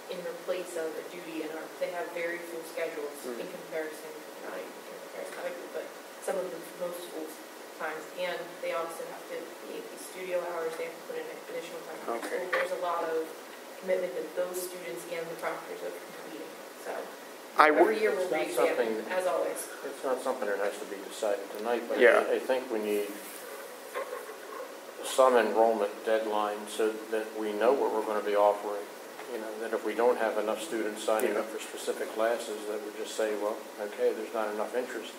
in replace of a duty, and they have very full schedules in comparison, not even in comparison, but some of most schools times, and they also have to, the AP studio hours, they have to put in additional time. Okay. So there's a lot of commitment that those students and the proctors are completing. So every year we'll re-examine, as always. It's not something that has to be decided tonight, but I think we need some enrollment deadline so that we know what we're going to be offering. That if we don't have enough students signing up for specific classes, that we just say, well, okay, there's not enough interest.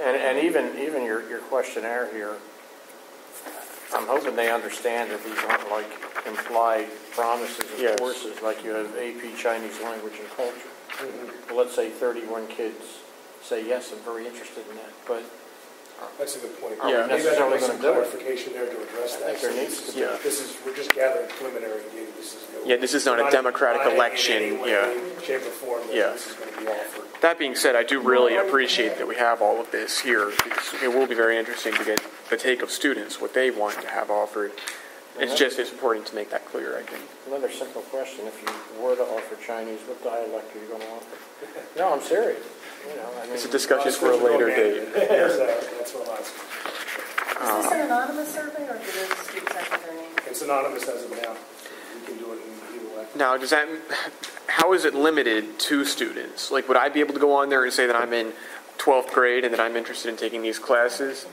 And even your questionnaire here, I'm hoping they understand that these aren't like implied promises of courses, like you have AP Chinese language and culture. Well, let's say 31 kids say, yes, I'm very interested in that, but that's a good point. Yeah, maybe I can some clarification there to address that. There needs to be. We're just gathering preliminary data. This is not a democratic election. In any way, shape, or form that this is going to be offered. That being said, I do really appreciate that we have all of this here, because it will be very interesting to get the take of students, what they want to have offered. It's important to make that clear, I think. Another simple question: if you were to offer Chinese, what dialect are you going to offer? No, I'm serious. It's a discussion for a later date. That's what I'm asking. Is this an anonymous survey, or do the students have their name? It's anonymous as of now. We can do it in either way. Now, how is it limited to students? Like, would I be able to go on there and say that I'm in 12th grade and that I'm interested in taking these classes?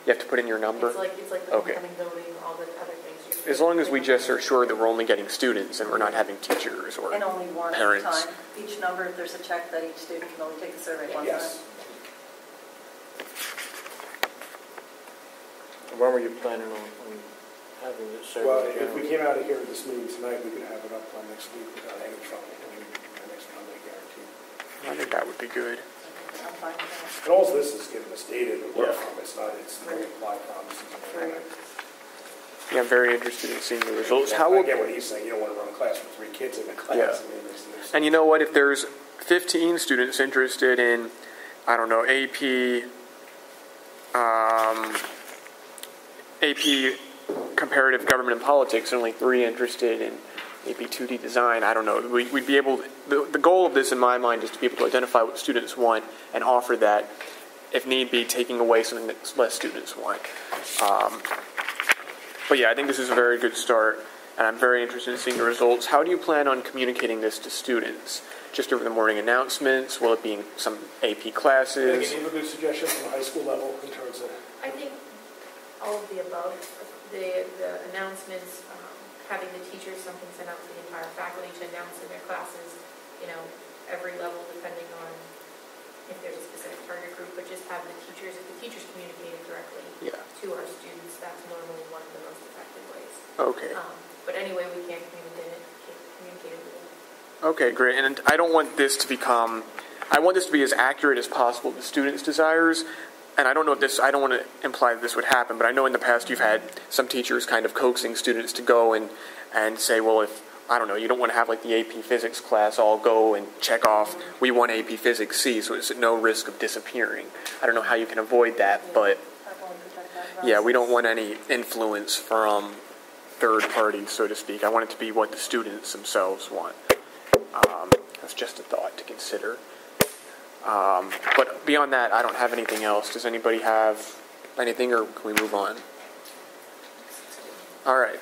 You have to put in your number? It's like the homecoming voting, all the other things. As long as we just are sure that we're only getting students and we're not having teachers or and only one parents. At a time. Each number, there's a check that each student can only take the survey one time. When were you planning on having this survey? Well, if we came out of here at this meeting tonight, we could have it up on next week without any trouble. Next Monday, guaranteed. I think that would be good. I'm fine with that. And all this is giving us data to work Yeah. from. It's not applied promises. Right. Yeah, I'm very interested in seeing the results. I get what he's saying. You don't want to run a class with 3 kids in a class. Yeah. I mean, there's And you know what? If there's 15 students interested in, I don't know, AP Comparative Government and Politics, and only 3 interested in AP 2D Design, I don't know. We'd be able, the goal of this in my mind is to be able to identify what students want and offer that, if need be, taking away something that less students want. But yeah, I think this is a very good start, and I'm very interested in seeing the results. How do you plan on communicating this to students? Just over the morning announcements? Will it be in some AP classes? Can you have a good suggestion from the high school level in terms of... I think all of the above, the announcements, having the teachers, something sent out to the entire faculty to announce in their classes, every level depending on if there's a specific target group, but just have the teachers, if the teachers communicating directly to our students, that's normally one of the most effective ways. Okay. But anyway, we can communicate it with them. Okay, great. And I don't want this to become, I want this to be as accurate as possible to students' desires. And I don't know if this, I don't want to imply that this would happen, but I know in the past you've had some teachers kind of coaxing students to go and say, well, if, I don't know, you don't want to have like the AP Physics class all go and check off, we want AP Physics C, so it's at no risk of disappearing. I don't know how you can avoid that, but yeah, we don't want any influence from third parties, so to speak. I want it to be what the students themselves want. That's just a thought to consider. But beyond that, I don't have anything else. Does anybody have anything, or can we move on? All right.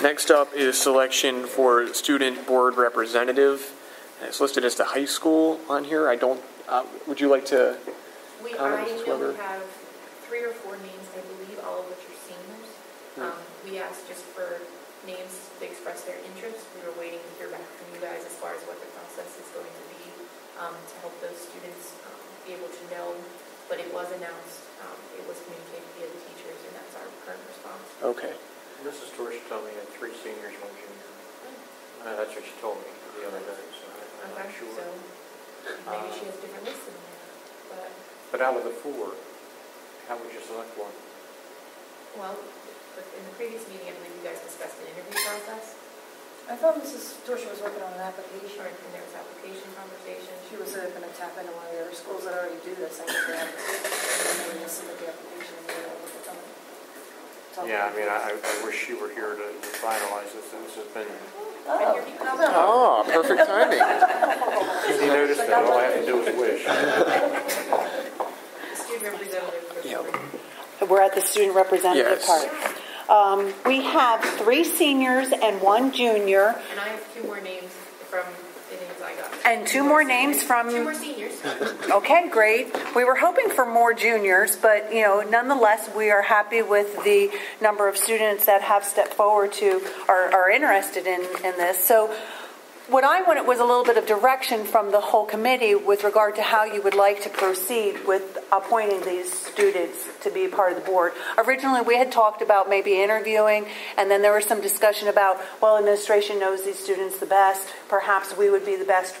Next up is selection for student board representative. And it's listed as the high school on here. I don't. Would you like to I comment, know Mrs. we Weber? have 3 or 4 names, I believe, all of which are seniors. We asked just for names to express their interest. We were waiting to hear back from you guys as far as what the process is going to be to help those students be able to know. But it was announced, it was communicated via the teachers, and that's our current response. Okay. Mrs. Torch told me you had 3 seniors, 1 junior. That's what she told me the other day, so I'm not sure. So maybe she has different lists in there. But out of the 4, how would you select one? Well, in the previous meeting, I believe you guys discussed an interview process, I thought Mrs. Dorsey was working on an application. and there was application conversation. She was going to tap into one of the other schools that already do this. I think they have to submit the application and they'll look at them. Yeah, I mean, I wish you were here to finalize this. This has been... Oh, perfect timing. He noticed that all I have to do is wish. The student representative. Yeah. We're at the student representative Yes. part. We have 3 seniors and 1 junior. And I have 2 more names from the names I got. And 2 more names from... 2 more seniors. Okay, great. We were hoping for more juniors, but, nonetheless, we are happy with the number of students that have stepped forward to, are interested in this. So what I wanted was a little bit of direction from the whole committee with regard to how you would like to proceed with appointing these students to be part of the board. Originally, we had talked about maybe interviewing, and then there was some discussion about, well, administration knows these students the best. Perhaps we would be the best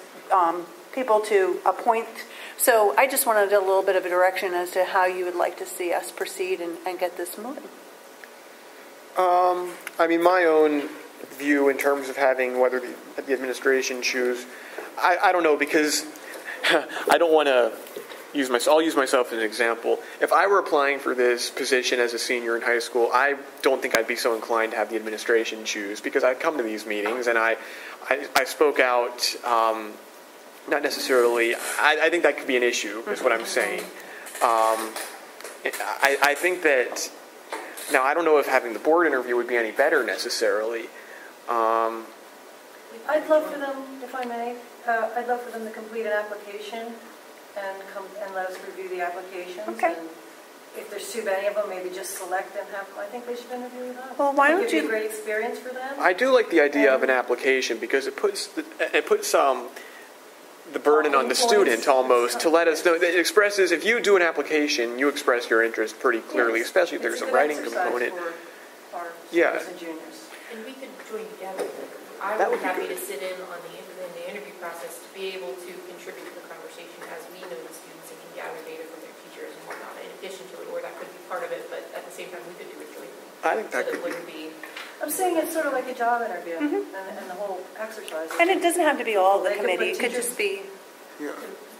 people to appoint. So I just wanted a little bit of a direction as to how you would like to see us proceed and get this moving. I mean, my own view in terms of having whether the administration choose, I don't know, because I don't want to use myself. I'll use myself as an example. If I were applying for this position as a senior in high school, I don't think I'd be so inclined to have the administration choose, because I come to these meetings and I spoke out. Not necessarily. I think that could be an issue, is what I'm saying. I think that, now I don't know if having the board interview would be any better necessarily. I'd love for them, if I may, I'd love for them to complete an application and let us review the applications. Okay. And if there's too many of them, maybe just select and have, I think they should interview with us. Well, why It don't would be you- a great experience for them. I do like the idea of an application, because it puts the burden on the student almost to let us know. It expresses, if you do an application, you express your interest pretty clearly, especially if there's a writing component. For our Yeah. seniors and juniors. And we could join together. I That would would be be happy good. to sit in on the interview process to be able to contribute to the conversation as we know the students and can gather data from their teachers and whatnot in addition to it, or that could be part of it, but at the same time, we could do it jointly. I think that So could be. wouldn't be. I'm saying it's sort of like a job interview and the whole exercise. And it doesn't have to be all the They could put committee. It could teachers- just be, Yeah.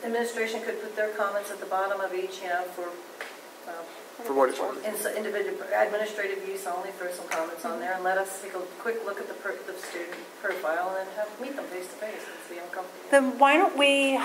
Administration could put their comments at the bottom of each, for For what it's worth. individual administrative use only, throw some comments on there, and let us take a quick look at the student profile and have meet them face to face and see how comfortable. then why don't we,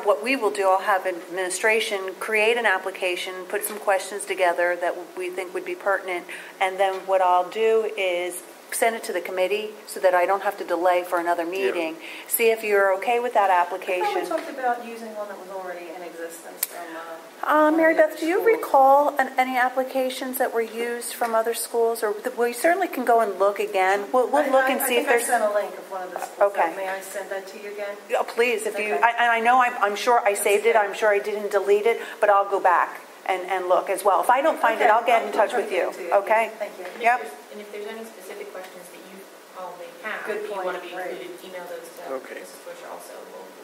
what we will do, I'll have administration create an application, put some questions together that we think would be pertinent, and then what I'll do is send it to the committee so that I don't have to delay for another meeting. See if you're okay with that I thought we application. talked about using one that was already in existence from. Mary Beth, do you recall any applications that were used from other schools? Or we certainly can go and look again. We'll look and see if there's. I think I sent a link of one of the schools. Okay. May I send that to you again? Oh, please, if you. Okay. I know I'm sure I saved it. I'm sure I didn't delete it, but I'll go back and look as well. If I don't find it, I'll get in touch with you. Okay. Thank you. Yep. And if there's any specific questions that you all may have, Good if you point, want to be right. included, email those to Okay. Mrs. Bush also.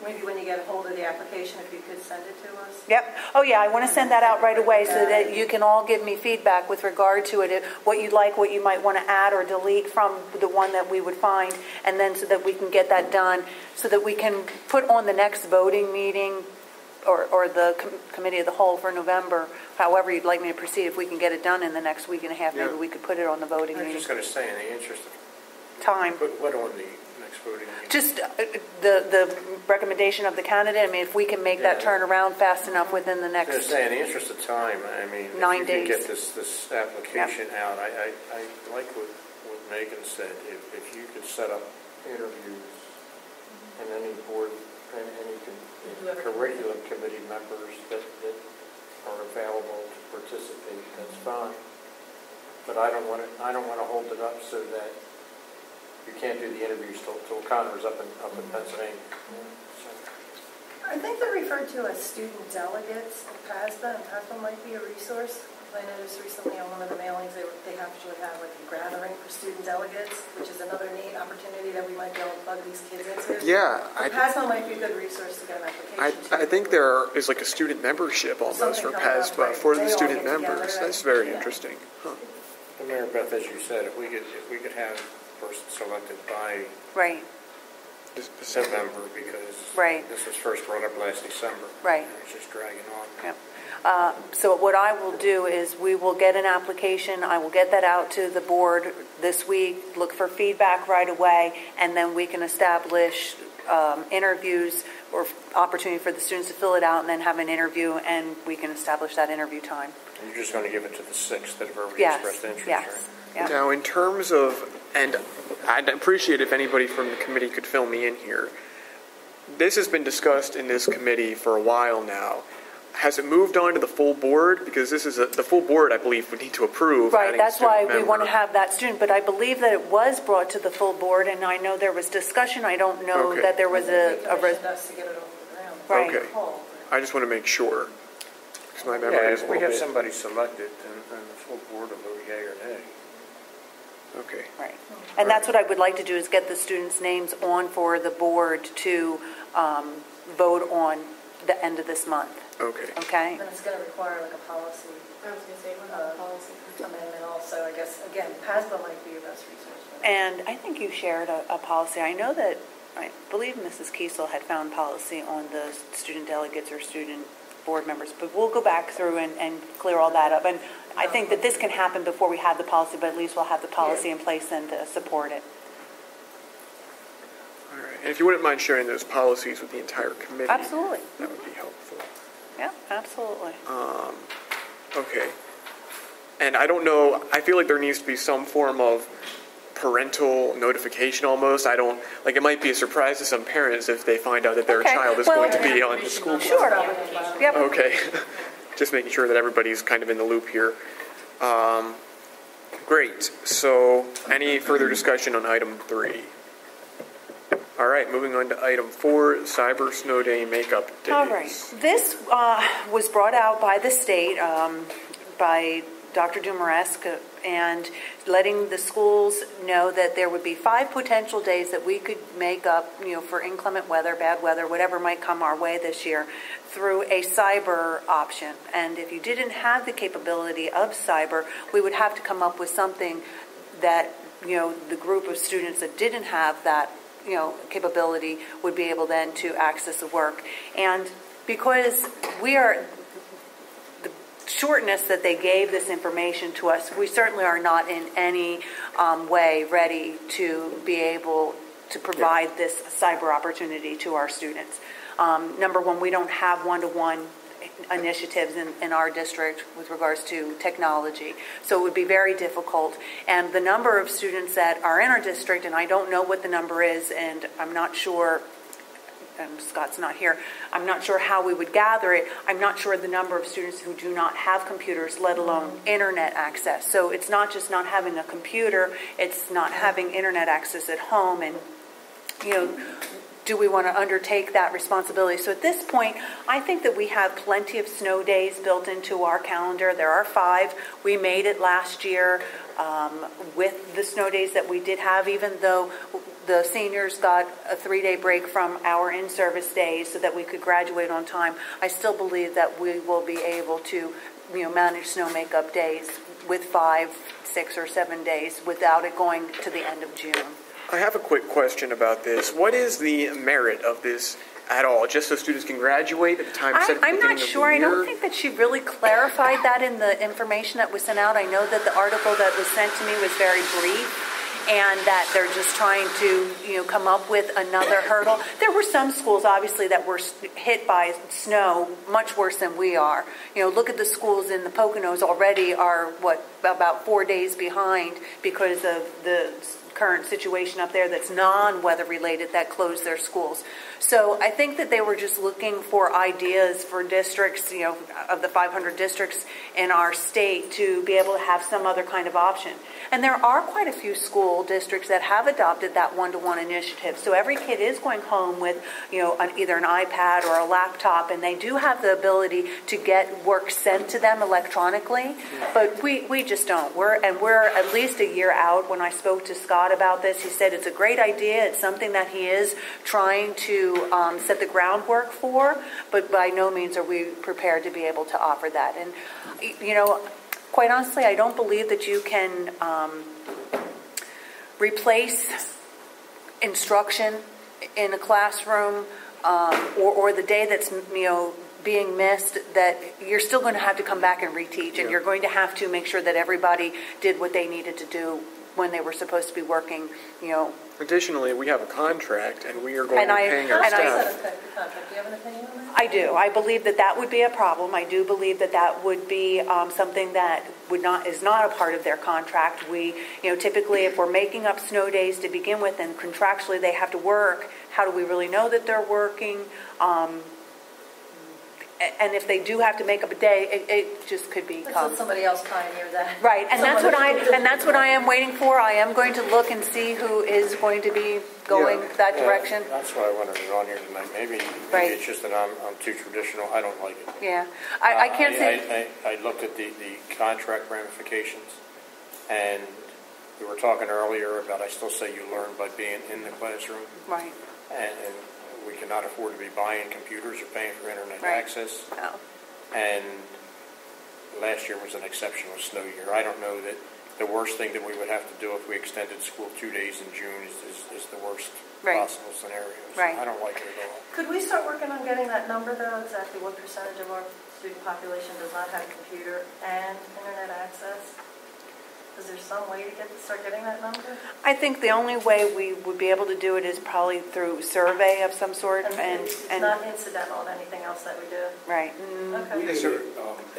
Maybe when you get a hold of the application, if you could send it to us. Yep. Oh, yeah, I want to send that out right away so that you can all give me feedback with regard to it, what you like, what you might want to add or delete from the one that we would find, and then so that we can get that done, so that we can put on the next voting meeting or the committee of the whole for November, however you'd like me to proceed. If we can get it done in the next week and a half, maybe we could put it on the voting I was meeting. just going to say, in the interest of Time. put what on the next voting meeting? Just the recommendation of the candidate. I mean, if we can make that Yeah. turnaround fast enough within the I was going to next. say, in the interest of time, I mean, 9 if you days. could get this application out, I like what Megan said. If you could set up interviews and any board and any curriculum committee members that are available to participate, that's fine. But I don't want to hold it up so that you can't do the interviews till Connor's up in Pennsylvania. So. I think they're referred to as student delegates at PASBA, and PASBA might be a resource. I noticed recently on one of the mailings they actually have like a gathering for student delegates, which is another neat opportunity that we might be able to plug these kids into. Yeah. PASBA might be a good resource to get an application to. I think there is like a student membership almost Something for coming up, PASBA right. for the They all student get together, members. right? That's very Yeah. interesting. Huh. And Mary Beth, as you said, if we could have a person selected by Right. November, because Right. this was first brought up last December. Right. And it's just dragging on. Yep. So what I will do is we will get an application. I will get that out to the board this week, look for feedback right away, and then we can establish interviews or opportunity for the students to fill it out and then have an interview, and we can establish that interview time. And you're just going to give it to the 6 that have already Yes, expressed interest, yes. right? Yep. Now, in terms of, and I'd appreciate if anybody from the committee could fill me in here. This has been discussed in this committee for a while now. Has it moved on to the full board? Because this is the full board, I believe, would need to approve. Right, adding a that's why student we want to member. have that student, but I believe that it was brought to the full board, and I know there was discussion. I don't know Okay. that there was They commissioned us to get it off the ground. Right. Okay. Call. I just want to make sure. Because my memory Yeah, is a if we little have bit. somebody selected, then the full board will vote yea or nay. Okay. Right. And that's what I would like to do, is get the students' names on for the board to vote on the end of this month, Okay. okay? Then it's going to require like a policy I was going to say, what about the policy? amendment also. I guess, again, PASBA might be your best resource for that. And I think you shared a policy. I know that, I believe Mrs. Kiesel had found policy on the student delegates or student board members, but we'll go back through and clear all that up. And I think that this can happen before we have the policy, but at least we'll have the policy in place then to support it. All right. And if you wouldn't mind sharing those policies with the entire committee, Absolutely. that would be helpful. Yeah, absolutely. Okay. And I don't know, I feel like there needs to be some form of parental notification almost. I don't, like, it might be a surprise to some parents if they find out that their Okay, child is well, going to be on the school. Sure. Yep. Okay. Just making sure that everybody's kind of in the loop here. Great. So, any further discussion on item 3? All right, moving on to item 4, Cyber Snow Day Makeup Days. All right. This was brought out by the state, by Dr. Dumaresque, and letting the schools know that there would be 5 potential days that we could make up, for inclement weather, bad weather, whatever might come our way this year, through a cyber option. And if you didn't have the capability of cyber, we would have to come up with something that, the group of students that didn't have that capability would be able then to access the work. And because the shortness that they gave this information to us, we certainly are not in any way ready to be able to provide this cyber opportunity to our students. Number one, we don't have one-to-one initiatives in our district with regards to technology. So it would be very difficult. And the number of students that are in our district, and I don't know what the number is, and I'm not sure, and Scott's not here, I'm not sure how we would gather it. I'm not sure the number of students who do not have computers, let alone internet access. So it's not just not having a computer, it's not having internet access at home. And, do we want to undertake that responsibility? So at this point, I think that we have plenty of snow days built into our calendar. There are 5. We made it last year with the snow days that we did have, even though the seniors got a 3-day break from our in-service days so that we could graduate on time. I still believe that we will be able to manage snow makeup days with 5, 6, or 7 days without it going to the end of June. I have a quick question about this. What is the merit of this at all? Just so students can graduate at the time set at the I'm beginning not of sure. the year? I don't think that she really clarified that in the information that was sent out. I know that the article that was sent to me was very brief, and that they're just trying to, come up with another hurdle. There were some schools, obviously, that were hit by snow much worse than we are. Look at the schools in the Poconos already are, about 4 days behind because of the current situation up there that's non-weather related that closed their schools. So I think that they were just looking for ideas for districts, of the 500 districts in our state to be able to have some other kind of option. And there are quite a few school districts that have adopted that one-to-one initiative. So every kid is going home with, either an iPad or a laptop, and they do have the ability to get work sent to them electronically. But we just don't. We're at least a year out. When I spoke to Scott about this, he said it's a great idea. It's something that he is trying to set the groundwork for, but by no means are we prepared to be able to offer that. And, quite honestly, I don't believe that you can replace instruction in a classroom or the day that's, being missed, that you're still going to have to come back and reteach, and you're going to have to make sure that everybody did what they needed to do when they were supposed to be working, Additionally, we have a contract, and we are going to be paying our staff. Do you have an opinion on that? I do. I believe that would be a problem. I do believe that would be something that is not a part of their contract. We, typically, if we're making up snow days to begin with, and contractually they have to work, how do we really know that they're working? And if they do have to make up a day, it just could become. Let's let somebody else pioneer that. Right, and that's what I am waiting for. I am going to look and see who is going to be going that direction. That's why I wanted it on here tonight. Maybe it's just that I'm too traditional. I don't like it. Yeah, I can't say. I looked at the contract ramifications, and we were talking earlier about I still say you learn by being in the classroom. Right. And we cannot afford to be buying computers or paying for internet access. No. And last year was an exceptional snow year. I don't know that the worst thing that we would have to do if we extended school 2 days in June is the worst possible scenario. So I don't like it at all. Could we start working on getting that number, though? Exactly what percentage of our student population does not have a computer and internet access? Is there some way to start getting that number? I think the only way we would be able to do it is probably through survey of some sort. And it's not incidental on anything else that we do? Right. Okay. We did it,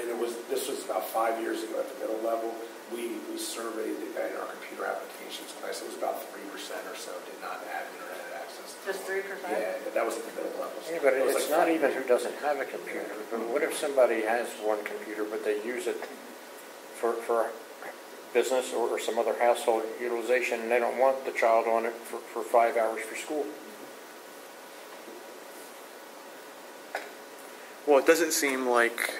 and this was about 5 years ago at the middle level. We surveyed in our computer applications class. It was about 3% or so did not have internet access. Just 3%? Yeah, that was at the middle level. Yeah, but it's not even who doesn't have a computer. But what if somebody has one computer, but they use it for business or some other household utilization, and they don't want the child on it for 5 hours for school? Well, it doesn't seem like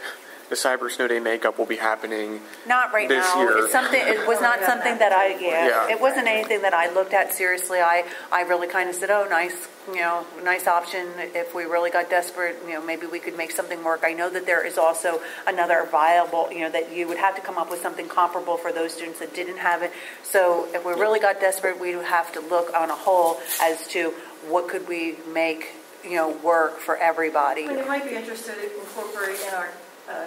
the Cyber Snow Day makeup will be happening Not right this now. year. It's something. It was not something that I. Yeah. It wasn't anything that I looked at seriously. I really kind of said, oh, nice, nice option. If we really got desperate, maybe we could make something work. I know that there is also another viable, that you would have to come up with something comparable for those students that didn't have it. So if we really got desperate, we would have to look on a whole as to what could we make, work for everybody. I mean, you might be interested in incorporating in our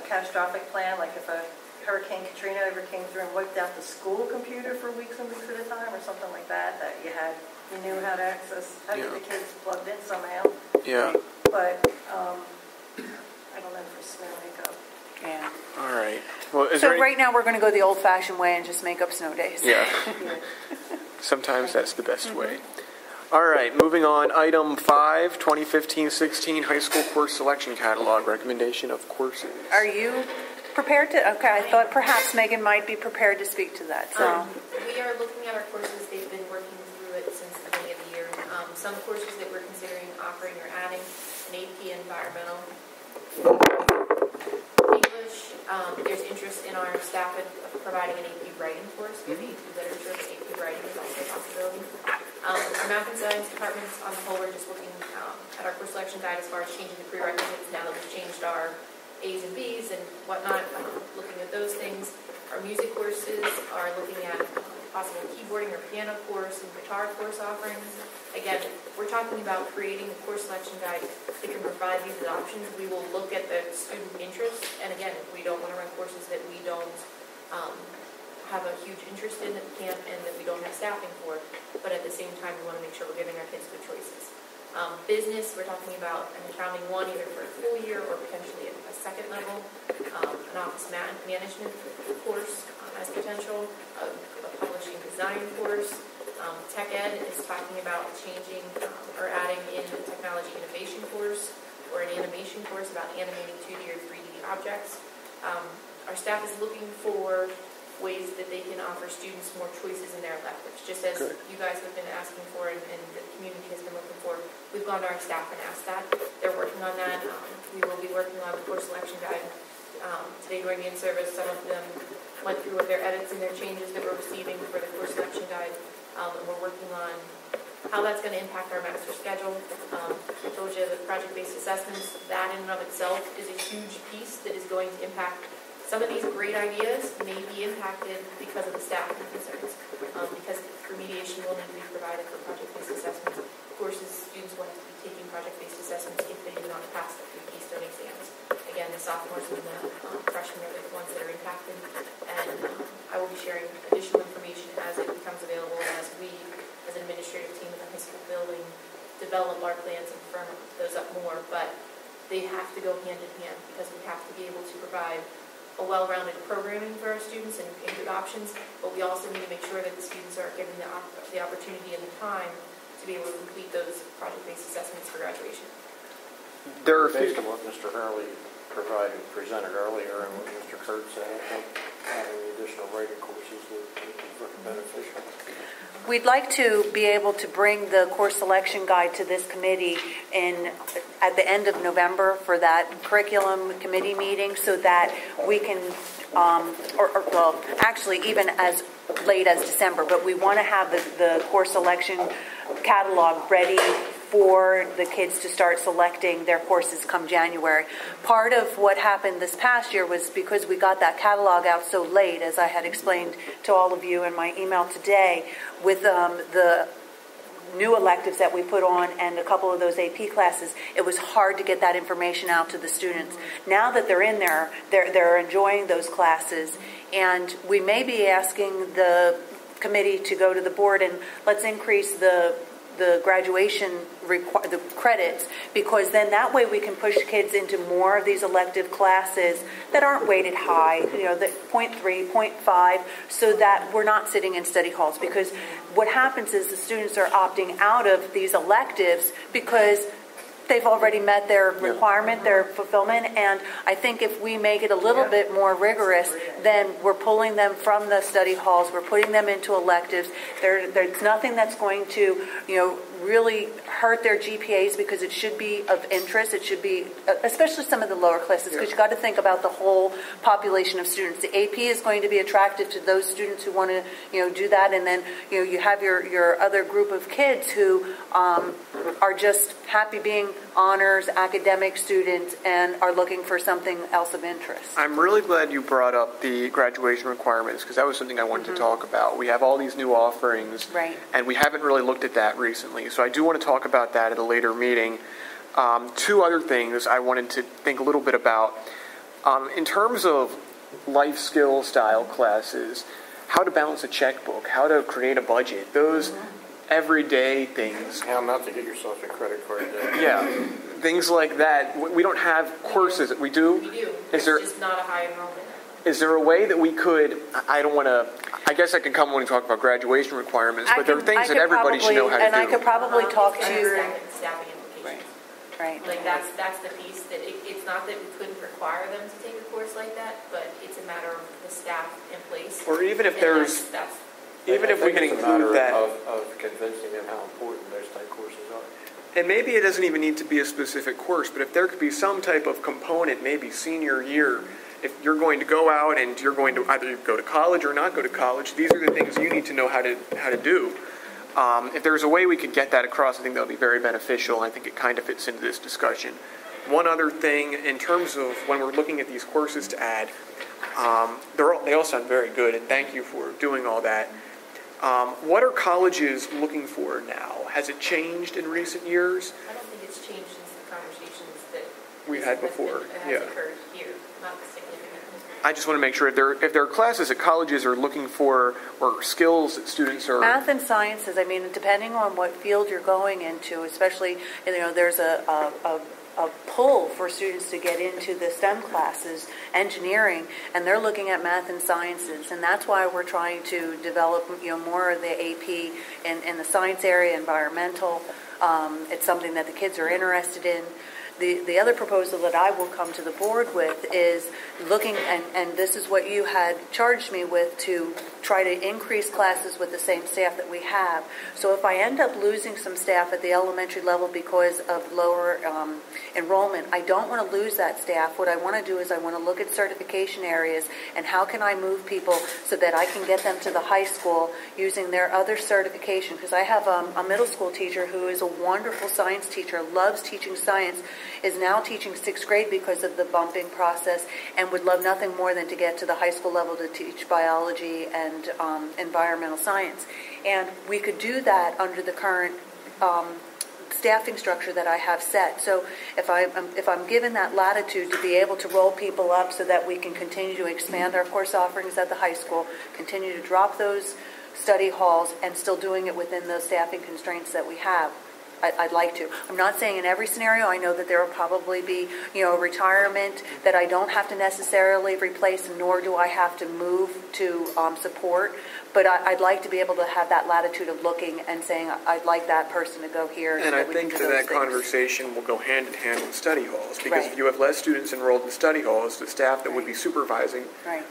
catastrophic plan, like if a Hurricane Katrina ever came through and wiped out the school computer for weeks and weeks at a time, or something like that, that you knew how to access, how to get the kids plugged in somehow. Yeah. But I don't know for snow makeup. Yeah. All right. Well, So right now we're going to go the old-fashioned way and just make up snow days. Yeah. Sometimes that's the best way. All right, moving on. Item 5, 2015-16 High School Course Selection Catalog, recommendation of courses. Are you prepared to? Okay, I thought perhaps Megan might be prepared to speak to that. So We are looking at our courses. They've been working through it since the beginning of the year. Some courses that we're considering offering or adding, an AP Environmental, English. There's interest in our staff in providing an AP Writing course. We have AP Literature, but AP Writing is also a possibility. Our Math and Science departments on the whole, we're just looking at our course selection guide as far as changing the prerequisites now that we've changed our A's and B's and whatnot, looking at those things. Our music courses are looking at possible keyboarding or piano course and guitar course offerings. Again, we're talking about creating a course selection guide that can provide these as options. We will look at the student interest, and again, we don't want to run courses that we don't have a huge interest in at the camp and that we don't have staffing for, but at the same time, we want to make sure we're giving our kids good choices. Business, we're talking about an accounting one, either for a full year or potentially a second level, an office management course as potential, a publishing design course. Tech Ed is talking about changing or adding in a technology innovation course or an animation course about animating 2D or 3D objects. Our staff is looking for ways that they can offer students more choices in their electives, just as you guys have been asking for and the community has been looking for. We've gone to our staff and asked that. They're working on that. We will be working on the course selection guide. Today during the in-service, some of them went through with their edits and their changes that we're receiving for the course selection guide, and we're working on how that's going to impact our master schedule. I told you the project-based assessments, that in and of itself is a huge piece that is going to impact. Some of these great ideas may be impacted because of the staffing concerns, because remediation will need to be provided for project-based assessments. Courses, students will have to be taking project-based assessments if they do not pass the 3 Keystone exams. Again, the sophomores and the freshmen are the ones that are impacted, and I will be sharing additional information as it becomes available and as we, as an administrative team in the high school building, develop our plans and firm those up more, but they have to go hand in hand because we have to be able to provide a well-rounded programming for our students and good options, but we also need to make sure that the students are given the opportunity and the time to be able to complete those project-based assessments for graduation. There are Based on what Mr. Hurley presented earlier and what Mr. Kurt said, I think having the additional writing courses would be very beneficial. we'd like to be able to bring the course selection guide to this committee at the end of November for that curriculum committee meeting so that we can, well, actually even as late as December, but we want to have the course selection catalog ready for the kids to start selecting their courses come January. Part of what happened this past year was because we got that catalog out so late, as I had explained to all of you in my email today, with the new electives that we put on and a couple of those AP classes, it was hard to get that information out to the students. Now that they're in there, they're enjoying those classes, and we may be asking the committee to go to the board and let's increase the graduation the credits, because then that way we can push kids into more of these elective classes that aren't weighted high, the 0.3, 0.5, so that we're not sitting in study halls. Because what happens is the students are opting out of these electives because they've already met their requirement, their fulfillment, and I think if we make it a little bit more rigorous, then we're pulling them from the study halls, we're putting them into electives. There's nothing that's going to, really hurt their GPAs, because it should be of interest. It should be, especially some of the lower classes, because you got to think about the whole population of students. The AP is going to be attractive to those students who want to, do that, and then, you have your other group of kids who are just happy being honors, academic students, and are looking for something else of interest. I'm really glad you brought up the graduation requirements, because that was something I wanted to talk about. We have all these new offerings, Right. and we haven't really looked at that recently. So I do want to talk about that at a later meeting. Two other things I wanted to think a little bit about. In terms of life skill style classes, how to balance a checkbook, how to create a budget, those everyday things. How not to get yourself a credit card debt. Yeah, things like that. We don't have courses. We do? We do. Is It's there, just not a high enrollment. is there a way that we could, I don't want to, I guess I can come when we talk about graduation requirements, but there are things that everybody should know how to do. And I could probably talk It's to... staffing implications. Right. Like that's the piece that it's not that we couldn't require them to take a course like that, but it's a matter of the staff in place. Or even if And there's, that's even if we can It's a matter include that, of convincing them how important those type courses are. and maybe it doesn't even need to be a specific course, but if there could be some type of component, maybe senior year, if you're going to go out and you're going to either go to college or not go to college, these are the things you need to know how to do. If there's a way we could get that across, I think that would be very beneficial. I think it kind of fits into this discussion. One other thing, in terms of when we're looking at these courses to add, they all sound very good, and thank you for doing all that. What are colleges looking for now? Has it changed in recent years? I don't think it's changed since the conversations that We had before, has occurred here, not significantly. I just want to make sure if there are classes that colleges are looking for or skills that students are... Math and sciences, I mean, depending on what field you're going into, especially, there's a pull for students to get into the STEM classes, engineering, and they're looking at math and sciences, and that's why we're trying to develop, more of the AP in the science area, environmental. It's something that the kids are interested in. The other proposal that I will come to the board with is looking, and this is what you had charged me with, to try to increase classes with the same staff that we have. So if I end up losing some staff at the elementary level because of lower enrollment, I don't want to lose that staff. What I want to do is I want to look at certification areas and how can I move people so that I can get them to the high school using their other certification. Because I have a middle school teacher who is a wonderful science teacher, loves teaching science, is now teaching 6th grade because of the bumping process, and would love nothing more than to get to the high school level to teach biology and environmental science. And we could do that under the current staffing structure that I have set. So if I'm given that latitude to be able to roll people up so that we can continue to expand our course offerings at the high school, continue to drop those study halls, and still doing it within the staffing constraints that we have, I'd like to. I'm not saying in every scenario. I know that there will probably be, retirement that I don't have to necessarily replace, nor do I have to move to support. But I'd like to be able to have that latitude of looking and saying, I'd like that person to go here. And I think that conversation will go hand in hand with study halls, because if you have less students enrolled in study halls, the staff that would be supervising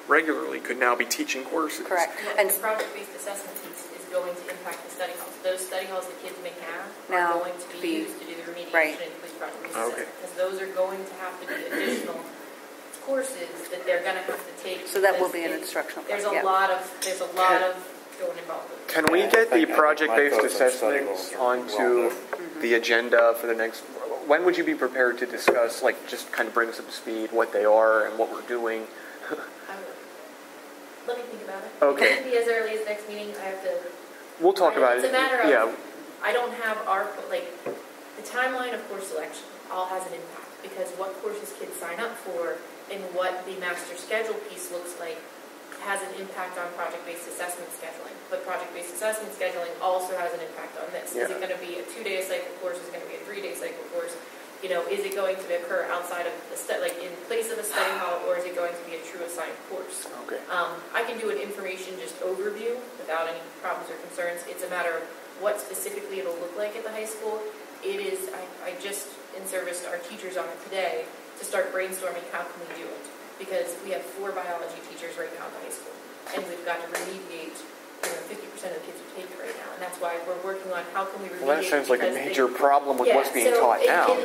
regularly could now be teaching courses. Correct. And the project-based assessment piece is going to impact the study halls. Those study halls the kids may have are going to be used to do the remediation and complete project-based assessment, because those are going to have to be additional courses that they're going to have to take. So that will be an instructional There's part, a lot of going involved with it. Can we get the project-based assessments onto the agenda for the next? When would you be prepared to discuss, just kind of bring us up to speed, what they are and what we're doing? Let me think about it. Okay. It could be as early as next meeting. I have to. We'll talk about it. It's a matter of. I don't have the timeline of course selection all has an impact, because what courses kids sign up for and what the master schedule piece looks like has an impact on project-based assessment scheduling. But project-based assessment scheduling also has an impact on this. Is it going to be a 2-day cycle course? Is it going to be a 3-day cycle course? Is it going to occur outside of the in place of a study hall, or is it going to be a true assigned course? Okay. I can do an information just overview without any problems or concerns. It's a matter of what specifically it'll look like at the high school. It is. I just in-serviced our teachers on it today to start brainstorming how can we do it, because we have 4 biology teachers right now at the high school, and we've got to remediate 50% of the kids who take it right now, and that's why we're working on how can we remediate. Well, that sounds like a major problem with what's being so taught now.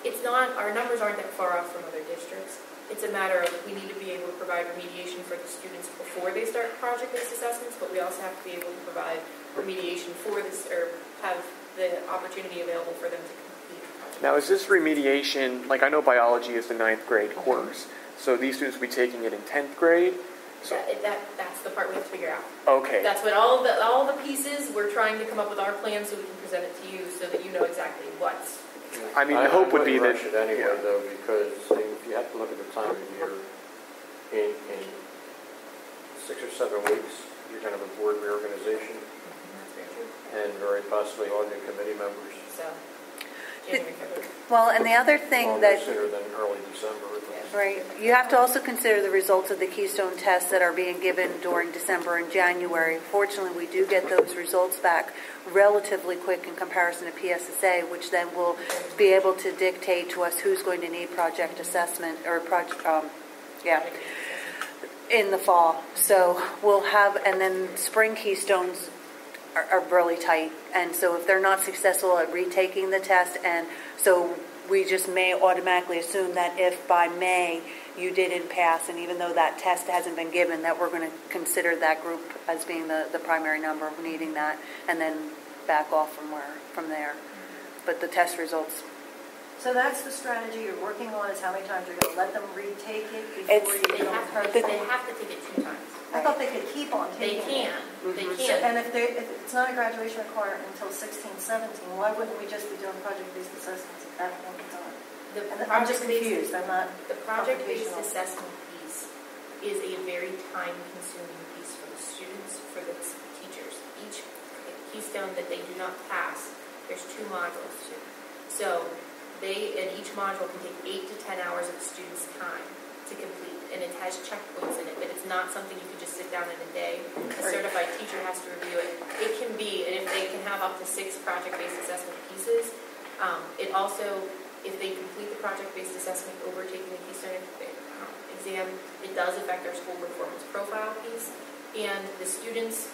It's not, our numbers aren't that far off from other districts. It's a matter of we need to be able to provide remediation for the students before they start project-based assessments, but we also have to be able to provide remediation for this, or have the opportunity available for them to complete the project. Now, is this remediation, like I know biology is the 9th grade course, so these students will be taking it in 10th grade? So, That's the part we have to figure out. okay. That's what all the pieces, we're trying to come up with our plan so we can present it to you so that you know exactly what's. I mean, the hope would be that. I wouldn't rush it anyway, though, because if you have to look at the time of year, in 6 or 7 weeks, you're going to have a board reorganization, That's very true. and very possibly all new committee members. So, January, February. Well, and the other thing Well, that, sooner than early December. right, you have to also consider the results of the Keystone tests that are being given during December and January. Fortunately, we do get those results back relatively quick in comparison to PSSA, which then will be able to dictate to us who's going to need project assessment or in the fall. So we'll have, and then spring Keystones are really tight. And so if they're not successful at retaking the test, and so we just may automatically assume that if by May you didn't pass, and even though that test hasn't been given, that we're going to consider that group as being the primary number of needing that, and then back off from there. But the test results. So that's the strategy you're working on, is how many times you're going to let them retake it before It's- you They don't have approach to them? take it 2 times. I thought they could keep on They taking it. can. They Mhm. can. And if it's not a graduation requirement until 16, 17, why wouldn't we just be doing project-based assessments at that point in time? And I'm just confused. I'm not. The project-based confrontational. assessment piece is a very time-consuming piece for the students, for the teachers. Each Keystone that they do not pass, there's 2 modules to. So and each module can take 8 to 10 hours of the student's time to complete, and it has checkpoints in it, but it's not something you can just sit down in a day. A certified teacher has to review it. It can be, and if they can have up to 6 project-based assessment pieces, it also, if they complete the project-based assessment over taking the Keystone exam, it does affect their school performance profile piece. And the students,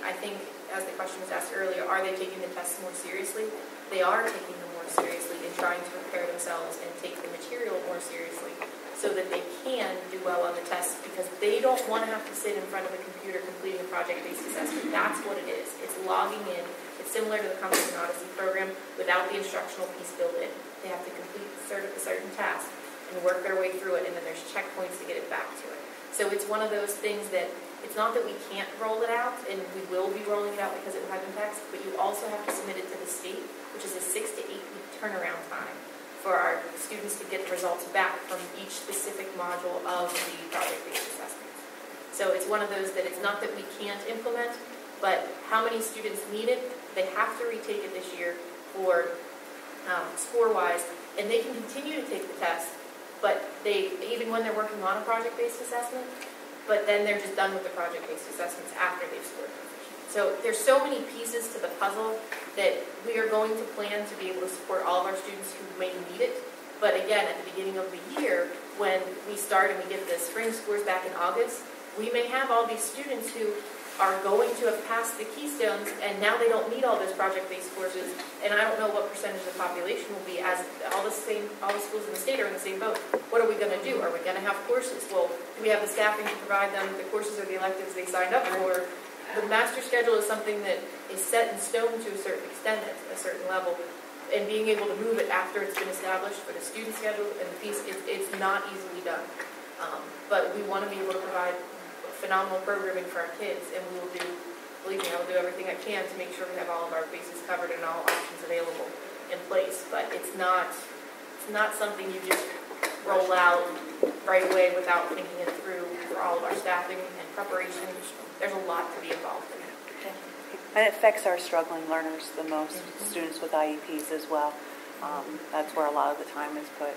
I think, as the question was asked earlier, are they taking the tests more seriously? They are taking them more seriously and trying to prepare themselves and take the material more seriously so that they can do well on the tests, because they don't want to have to sit in front of a computer completing a project-based assessment. That's what it is. It's logging in. It's similar to the Compass and Odyssey program without the instructional piece built in. They have to complete a certain task and work their way through it, and then there's checkpoints to get it back to it. So it's one of those things that it's not that we can't roll it out, and we will be rolling it out because it will have impacts, but you also have to submit it to the state, which is a 6 to 8 week turnaround time for our students to get the results back from each specific module of the project-based assessments. So it's one of those that it's not that we can't implement, but how many students need it? They have to retake it this year for score-wise, and they can continue to take the test, but even when they're working on a project-based assessment, but then they're just done with the project-based assessments after they've scored proficiency. So there's so many pieces to the puzzle that we are going to plan to be able to support all of our students who may need it. But again, at the beginning of the year, when we start and we get the spring scores back in August, we may have all these students who are going to have passed the Keystones, and now they don't need all those project-based courses, and I don't know what percentage of the population will be, as all the schools in the state are in the same boat. What are we going to do? Are we going to have courses? Well, do we have the staffing to provide them the courses or the electives they signed up for? The master schedule is something that is set in stone to a certain extent at a certain level, and being able to move it after it's been established for the student schedule and the piece, it's not easily done. But we want to be able to provide phenomenal programming for our kids, and we will do, believe me, I will do everything I can to make sure we have all of our bases covered and all options available in place. But it's not something you just roll out right away without thinking it through for all of our staffing and preparation. There's a lot to be involved in it. And it affects our struggling learners the most, students with IEPs as well. That's where a lot of the time is put.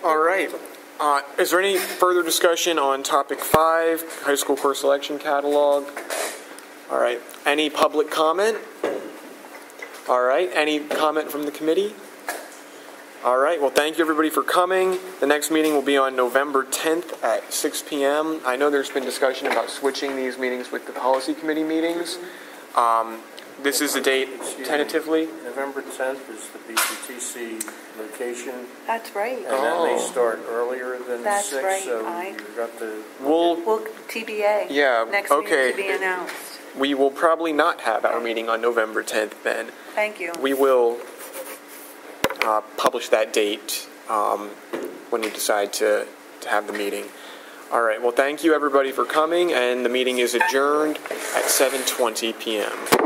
All right. Is there any further discussion on topic 5, high school course selection catalog? All right. Any public comment? All right. Any comment from the committee? All right, well, thank you everybody for coming. The next meeting will be on November 10th at 6 p.m. I know there's been discussion about switching these meetings with the policy committee meetings. This is the date tentatively. November 10th is the BCTC location, That's right. and that may start earlier than That's 6, right. so you've got to... Well, TBA. yeah, Next okay. meeting to be announced. We will probably not have our meeting on November 10th then. Thank you. We will publish that date when we decide to have the meeting. All right, well, thank you everybody for coming, and the meeting is adjourned at 7:20 p.m.